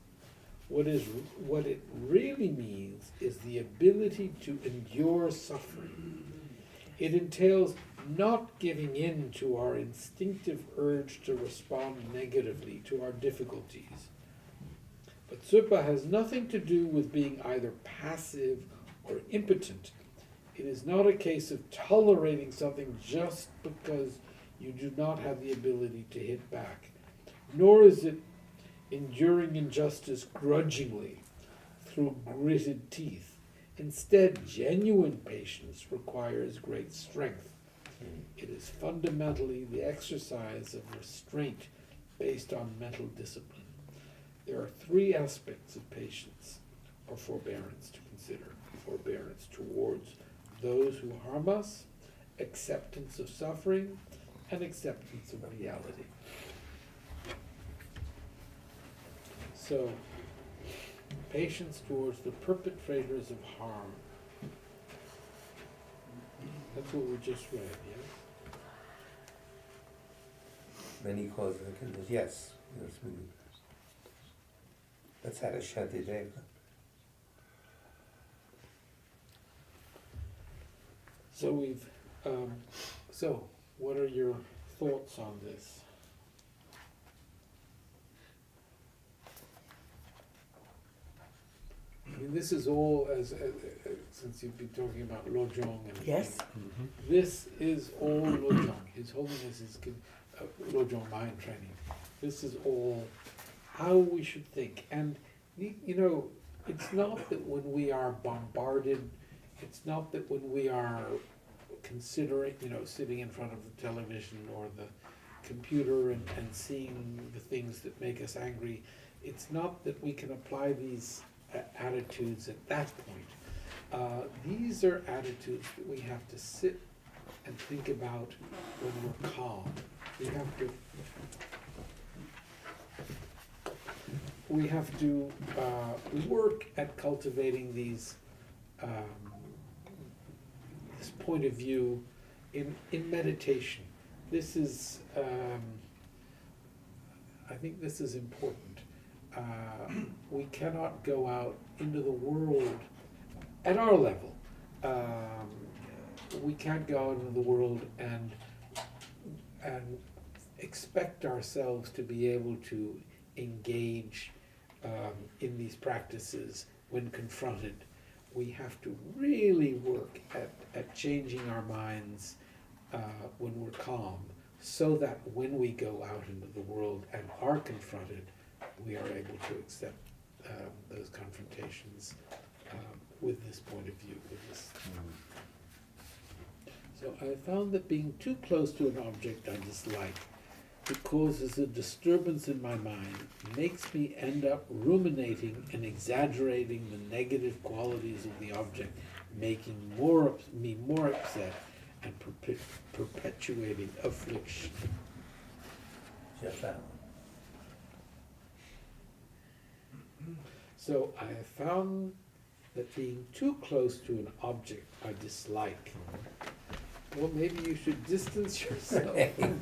What it really means is the ability to endure suffering. It entails not giving in to our instinctive urge to respond negatively to our difficulties. But söpa has nothing to do with being either passive or impotent. It is not a case of tolerating something just because you do not have the ability to hit back, nor is it enduring injustice grudgingly through gritted teeth. Instead, genuine patience requires great strength. It is fundamentally the exercise of restraint based on mental discipline. There are three aspects of patience or forbearance to consider. Forbearance towards those who harm us, acceptance of suffering, and acceptance of reality. So, patience towards the perpetrators of harm. That's what we just read, yes? Many cause the goodness, yes, that's had a Shantideva. So we've, so what are your thoughts on this? I mean, this is all, since you've been talking about Lojong and Yes. this is all Lojong. His Holiness is Lojong mind training. This is all how we should think. And, you know, it's not that when we are bombarded, it's not that when we are considering, you know, sitting in front of the television or the computer and seeing the things that make us angry, it's not that we can apply these attitudes at that point. These are attitudes that we have to sit and think about when we're calm. We have to work at cultivating these this point of view in meditation. This is, I think this is important. We cannot go out into the world at our level. We can't go out into the world and expect ourselves to be able to engage in these practices when confronted. We have to really work at changing our minds when we're calm, so that when we go out into the world and are confronted, we are able to accept those confrontations with this point of view. So I found that being too close to an object I dislike, it causes a disturbance in my mind, makes me end up ruminating and exaggerating the negative qualities of the object, making me more upset and perpetuating affliction. Jeff Allen. So I have found that being too close to an object I dislike, well, maybe you should distance yourself from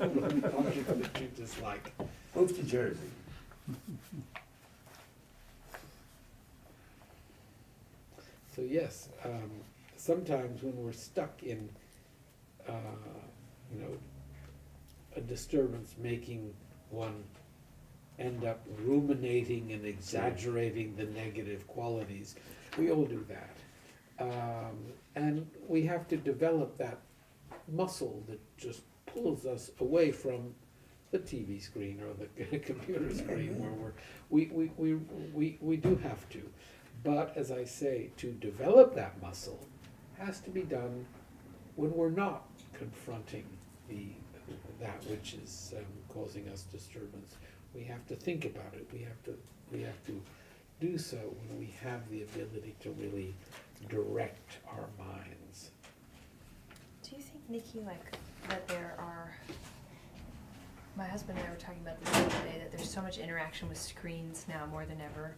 an object that you dislike. Move to Jersey. So yes, sometimes when we're stuck in, you know, a disturbance making one end up ruminating and exaggerating the negative qualities, we all do that. And we have to develop that muscle that just pulls us away from the TV screen or the computer screen where we do have to. But as I say, to develop that muscle has to be done when we're not confronting that which is causing us disturbance. We have to think about it. We have to do so when we have the ability to really direct our minds. Do you think, Nikki, like, that there are, my husband and I were talking about this the other day, that there's so much interaction with screens now more than ever,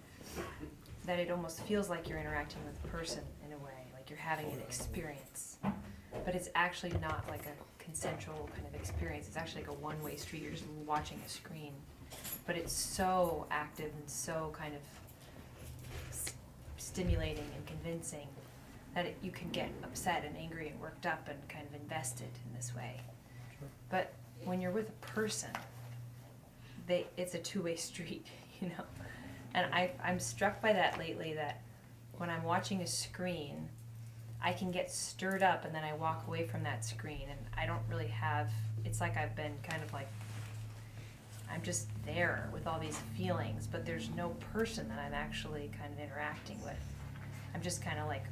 that it almost feels like you're interacting with a person in a way, like you're having an experience. But it's actually not like a consensual kind of experience. It's actually like a one-way street. You're just watching a screen. But it's so active and so kind of stimulating and convincing that you can get upset and angry and worked up and kind of invested in this way. Sure. But when you're with a person, it's a two-way street, you know? And I'm struck by that lately, that when I'm watching a screen, I can get stirred up and then I walk away from that screen and I don't really have, it's like I've been kind of like, I'm just there with all these feelings, but there's no person that I'm actually kind of interacting with. I'm just kind of like,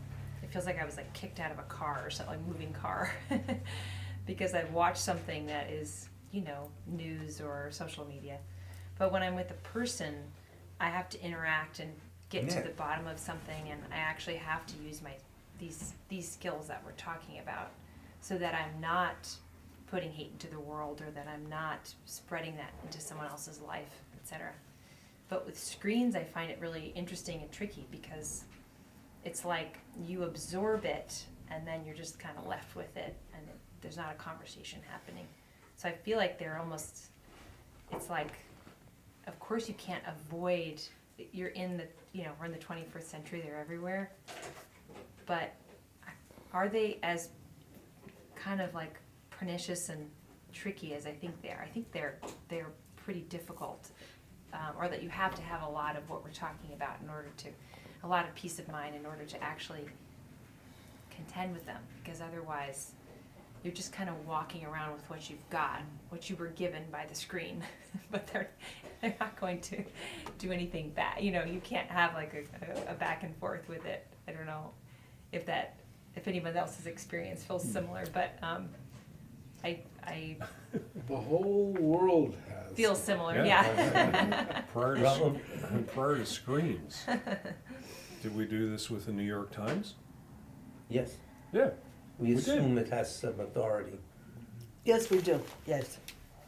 it feels like I was like kicked out of a car or something, like moving car, because I've watched something that is, you know, news or social media. But when I'm with a person, I have to interact and get to the bottom of something, and I actually have to use these skills that we're talking about, so that I'm not putting hate into the world, or that I'm not spreading that into someone else's life, etc. But with screens, I find it really interesting and tricky, because it's like you absorb it and then you're just kind of left with it, and there's not a conversation happening. So I feel like they're almost, it's like, of course you can't avoid, you're in the, you know, we're in the 21st century, they're everywhere, but are they as kind of like pernicious and tricky as I think they are? I think they're pretty difficult, or that you have to have a lot of what we're talking about in order to, a lot of peace of mind in order to actually contend with them, because otherwise you're just kind of walking around with what you've got, what you were given by the screen, but they're not going to do anything bad. You know, you can't have like a back and forth with it. I don't know if anyone else's experience feels similar, but I The whole world has. feel similar, Yeah. Prior to screens, did we do this with the New York Times? Yes, Yeah. we did. assume it has some authority. Yes, we do, yes.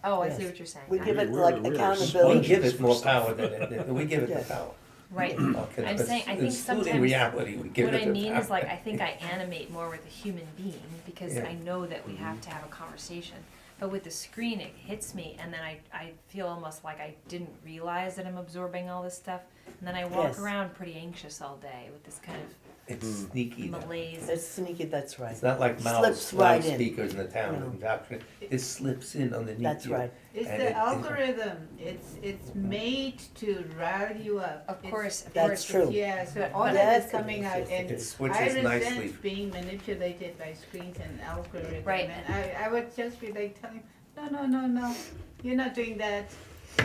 Oh, I Yes. see what you're saying. We Yeah. give it We're- like we're We accountability. give it more power than we give it the Yes. power. Right. Okay, I'm but saying, I think excluding sometimes reality, we give what it I the mean power. is, like, I think I animate more with a human being, because Yeah. I know that we have to have a conversation. But with the screen, it hits me, and then I feel almost like I didn't realize that I'm absorbing all this stuff. And then I walk Yes. around pretty anxious all day with this kind of It's sneaky though. malaise. It's sneaky, that's right. It's not like Slips right in. loudspeakers in the town No. indoctrinate. It slips in underneath you. That's right. It's And the it- algorithm. It's made to rile you up. Of course, of That's course. true. Yeah, so But- all but- that Yes, is coming it out, is. and It switches I nicely. resent being manipulated by screens and algorithms. Right. And I would just be like telling, no, you're not doing that,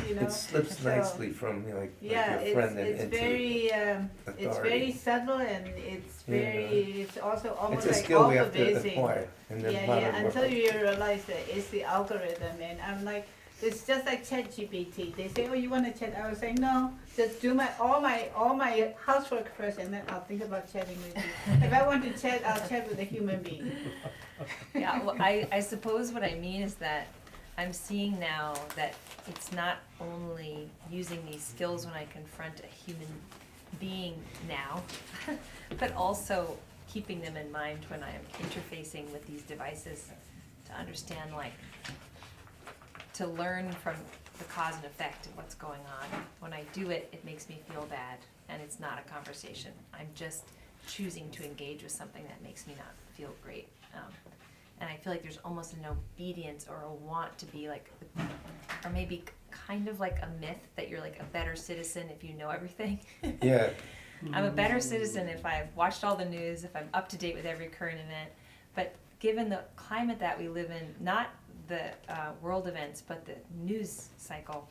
you know. It slips So, nicely from, you know, like Yeah, your friend it's into very it's very authority. subtle, and it's Yeah. very it's also almost It's a like skill we have to all-pervasive. acquire and then Yeah, monitor. until you realize that it's the algorithm, and I'm like, it's just like ChatGPT. They say, oh, you want to chat? I was saying, no, just do all my housework first, and then I'll think about chatting with you. If I want to chat, I'll chat with a human being. Yeah, well, I suppose what I mean is that I'm seeing now that it's not only using these skills when I confront a human being now, but also keeping them in mind when I'm interfacing with these devices, to understand, like, to learn from the cause and effect of what's going on. When I do it, it makes me feel bad, and it's not a conversation. I'm just choosing to engage with something that makes me not feel great. And I feel like there's almost an obedience or a want to be like, or maybe kind of like a myth that you're like a better citizen if you know everything. Yeah, I'm a better citizen if I've watched all the news, if I'm up to date with every current event. But given the climate that we live in, not the world events, but the news cycle,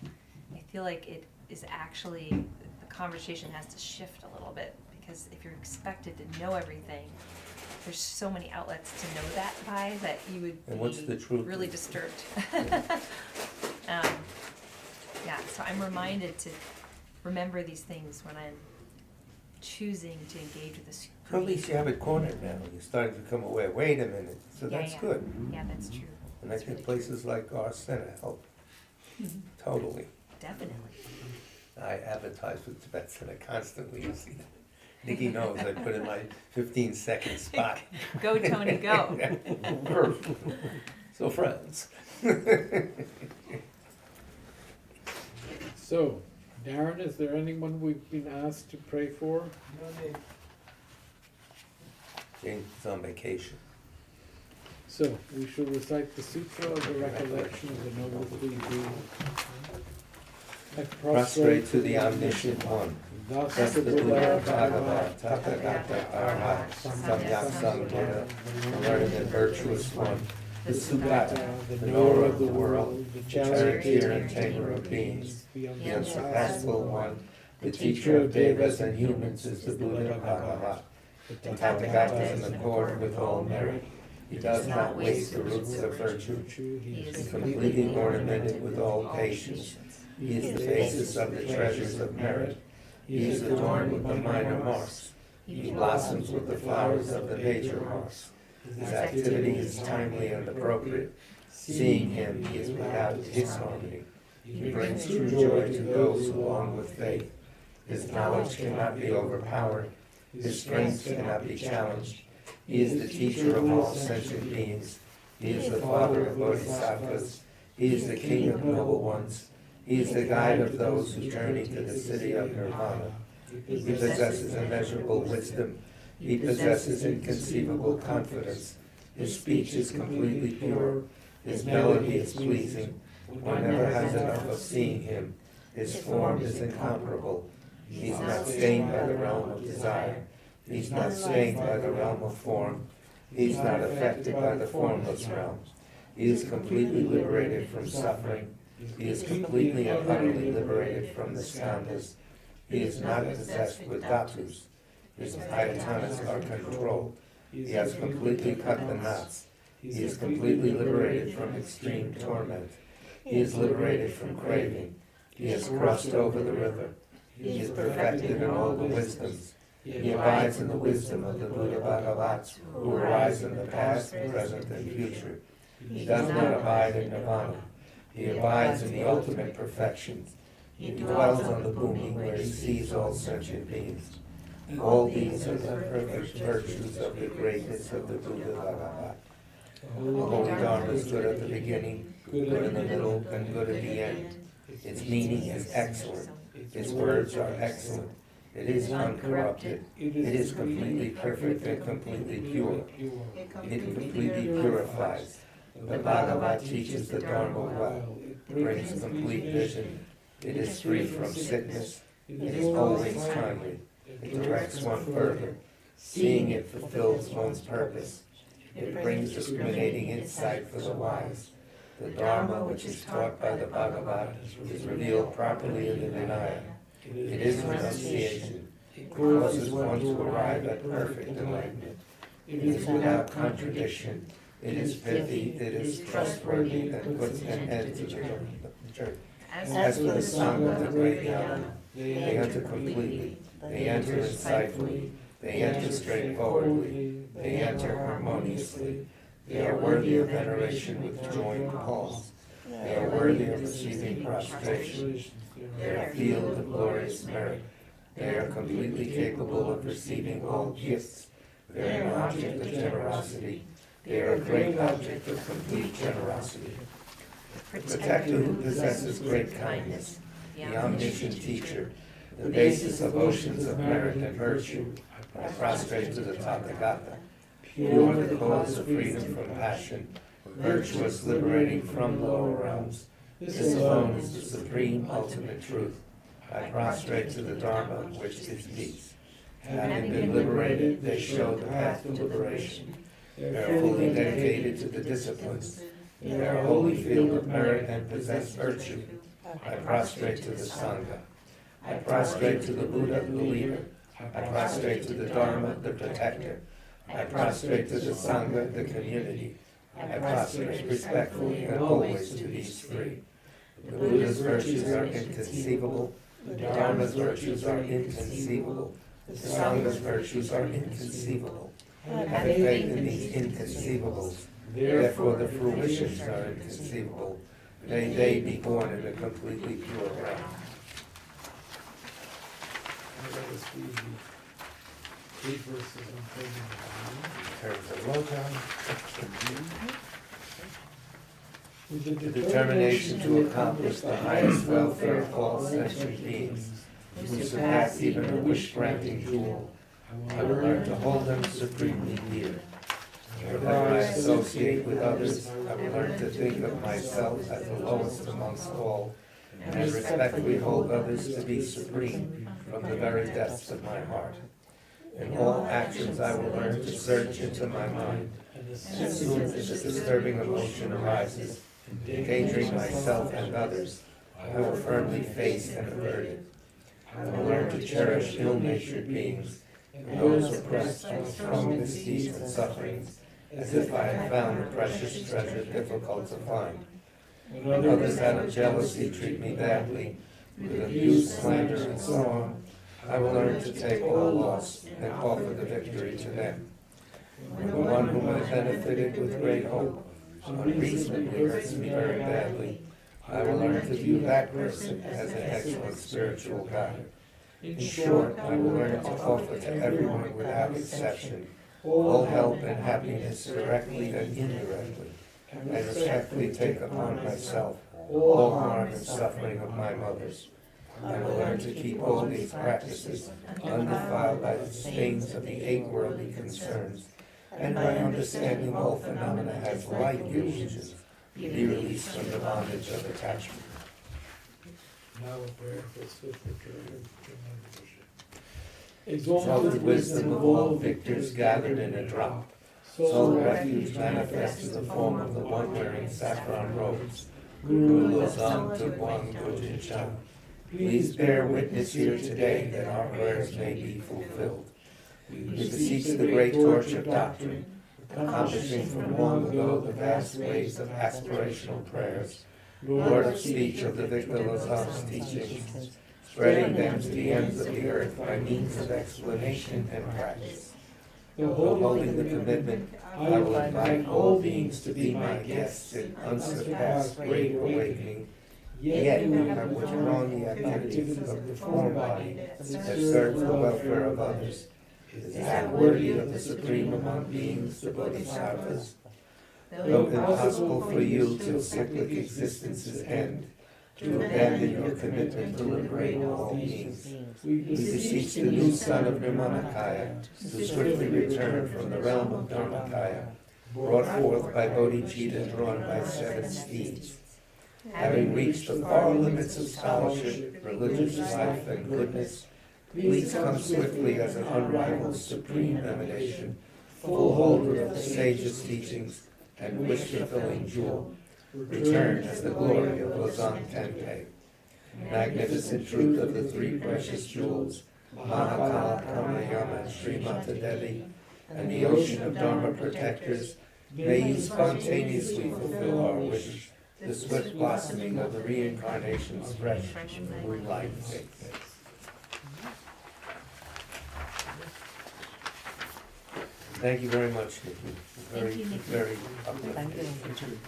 I feel like it is actually, the conversation has to shift a little bit, because if you're expected to know everything, there's so many outlets to know that by that you would And what's the be truth? really disturbed. Yeah, so I'm reminded to remember these things when I'm choosing to engage with the screen. At least you have it cornered now. You're starting to become aware, wait a minute, so Yeah, that's yeah. good. Yeah, that's true. And I That's think really places like our center help, totally. Definitely. I advertise with Tibet Center constantly, you see that. Nikki knows I put in my 15-second spot. Go, Tony, go. Perfect. So friends. So, Darren, is there anyone we've been asked to pray for? James is on vacation. So, we shall recite the Sutra of the Recollection of the Noble Three Beings. I Prostrate to the Omniscient One. Thus the Buddha, Bhagavad, Tathagata, Arhat, Samyak Sambuddha, the learned and virtuous one, the Sugata, the knower of the world, the charioteer and tamer of beings, the unsurpassable one, the teacher of devas and humans is the Buddha Bhagavad. The Tathagata is in accord with all merit. He does not waste the roots of virtue. He is completely ornamented with all patience. He is the basis of the treasures of merit. He is adorned with the minor marks. He blossoms with the flowers of the major marks. His activity is timely and appropriate. Seeing him, he is without disharmony. He brings true joy to those who long with faith. His knowledge cannot be overpowered. His strength cannot be challenged. He is the teacher of all sentient beings. He is the father of bodhisattvas. He is the king of noble ones. He is the guide of those who journey to the city of nirvana. He possesses immeasurable wisdom. He possesses inconceivable confidence. His speech is completely pure. His melody is pleasing. One never has enough of seeing him. His form is incomparable. He is not stained by the realm of desire. He is not stained by the realm of form. He is not affected by the formless realms. He is completely liberated from suffering. He is completely and utterly liberated from the skandhas. He is not possessed with dhatus. His ayatanas are controlled. He has completely cut the knots. He is completely liberated from extreme torment. He is liberated from craving. He has crossed over the river. He is perfected in all the wisdoms. He abides in the wisdom of the Buddha Bhagavats, who arise in the past, present, and future. He does not abide in nirvana. He abides in the ultimate perfections. He dwells on the bhumi where he sees all sentient beings. All these are the perfect virtues of the greatness of the Buddha Bhagavat. The Holy Dharma is good at the beginning, good in the middle, and good at the end. Its meaning is excellent. Its words are excellent. It is uncorrupted. It is completely perfect and completely pure. It completely purifies. The Bhagavad teaches the Dharma well. It brings complete vision. It is free from sickness. It is always kindly. It directs one further. Seeing it fulfills one's purpose. It brings discriminating insight for the wise. The Dharma, which is taught by the Bhagavad, is revealed properly in the Vinaya. It is renunciation. It causes one to arrive at perfect enlightenment. It is without contradiction. It is pithy, it is trustworthy, and puts an end to the journey. As for the Sangha, the great Yama, they enter completely, they enter insightfully, they enter straightforwardly, they enter harmoniously. They are worthy of veneration with joined palms. They are worthy of receiving prostration. They are a field of glorious merit. They are completely capable of receiving all gifts. They are an object of generosity. They are a great object of complete generosity. The protector who possesses great kindness, the omniscient teacher, the basis of oceans of merit and virtue, I prostrate to the Tathagata, pure the cause of freedom from passion, virtuous, liberating from the lower realms. This alone is the supreme ultimate truth. I prostrate to the Dharma, which is peace. Having been liberated, they show the path to liberation. They are fully dedicated to the disciplines. in their holy field of merit and possess virtue, I prostrate to the Sangha. I prostrate to the Buddha, the leader. I prostrate to the Dharma, the protector. I prostrate to the Sangha, the community. I prostrate respectfully and always to these three. The Buddha's virtues are inconceivable. The Dharma's virtues are inconceivable. The Sangha's virtues are inconceivable. Having faith in these inconceivables, therefore the fruitions are inconceivable. May they be born in a completely pure realm. Let us read the 8 verses on In terms of logos, with the determination to accomplish the highest welfare of all sentient beings, who surpass even a wish-granting jewel, I will learn to hold them supremely dear. Whenever I associate with others, I will learn to think of myself as the lowest amongst all, and respectfully hold others to be supreme from the very depths of my heart. In all actions I will learn to search into my mind, and as soon as a disturbing emotion arises, endangering myself and others, I will firmly face and avert it. I will learn to cherish ill-natured beings, and those oppressed by strong misdeeds and sufferings, as if I had found a precious treasure difficult to find. When others out of jealousy treat me badly, with abuse, slander, and so on, I will learn to take all loss and offer the victory to them. When the one whom I benefited with great hope unreasonably hurts me very badly, I will learn to view that person as an excellent spiritual guide. In short, I will learn to offer to everyone without exception all help and happiness directly and indirectly, and respectfully take upon myself all harm and suffering of my mothers. I will learn to keep all these practices undefiled by the stains of the 8 worldly concerns, and by understanding all phenomena as light illusions, be released from the bondage of attachment. Now a prayer for swift return. Exalted wisdom of all victors gathered in a drop, sole refuge manifest in the form of the one wearing saffron robes, Guru Losang Tugwang Gojin Chan. Please bear witness here today that our prayers may be fulfilled. We beseech the great torch of doctrine, accomplishing from long ago the vast waves of aspirational prayers, Lord of speech of the Victor Losang's teachings, spreading them to the ends of the earth by means of explanation and practice. While holding the commitment, I will invite all beings to be my guests in unsurpassed great awakening. Yet I have withdrawn the activities of the form body that serves the welfare of others. Is that worthy of the supreme among beings, the Bodhisattvas? Though impossible for you till cyclic existence's end, to abandon your commitment to liberate all beings, we beseech the new son of Nirmanakaya to swiftly return from the realm of Dharmakaya, brought forth by Bodhicitta drawn by 7 steeds. Having reached the far limits of scholarship, religious life, and goodness, please come swiftly as an unrivaled supreme emanation, full holder of the sage's teachings and wish-fulfilling jewel. Return as the glory of Losang Tenpe. Magnificent truth of the 3 precious jewels, Mahakala, Kamayama, and Srimata Devi, and the ocean of Dharma protectors, may you spontaneously fulfill our wish, the swift blossoming of the reincarnation's fresh new life. Thank you very much, Nikki. Very, very uplifting. Thank you.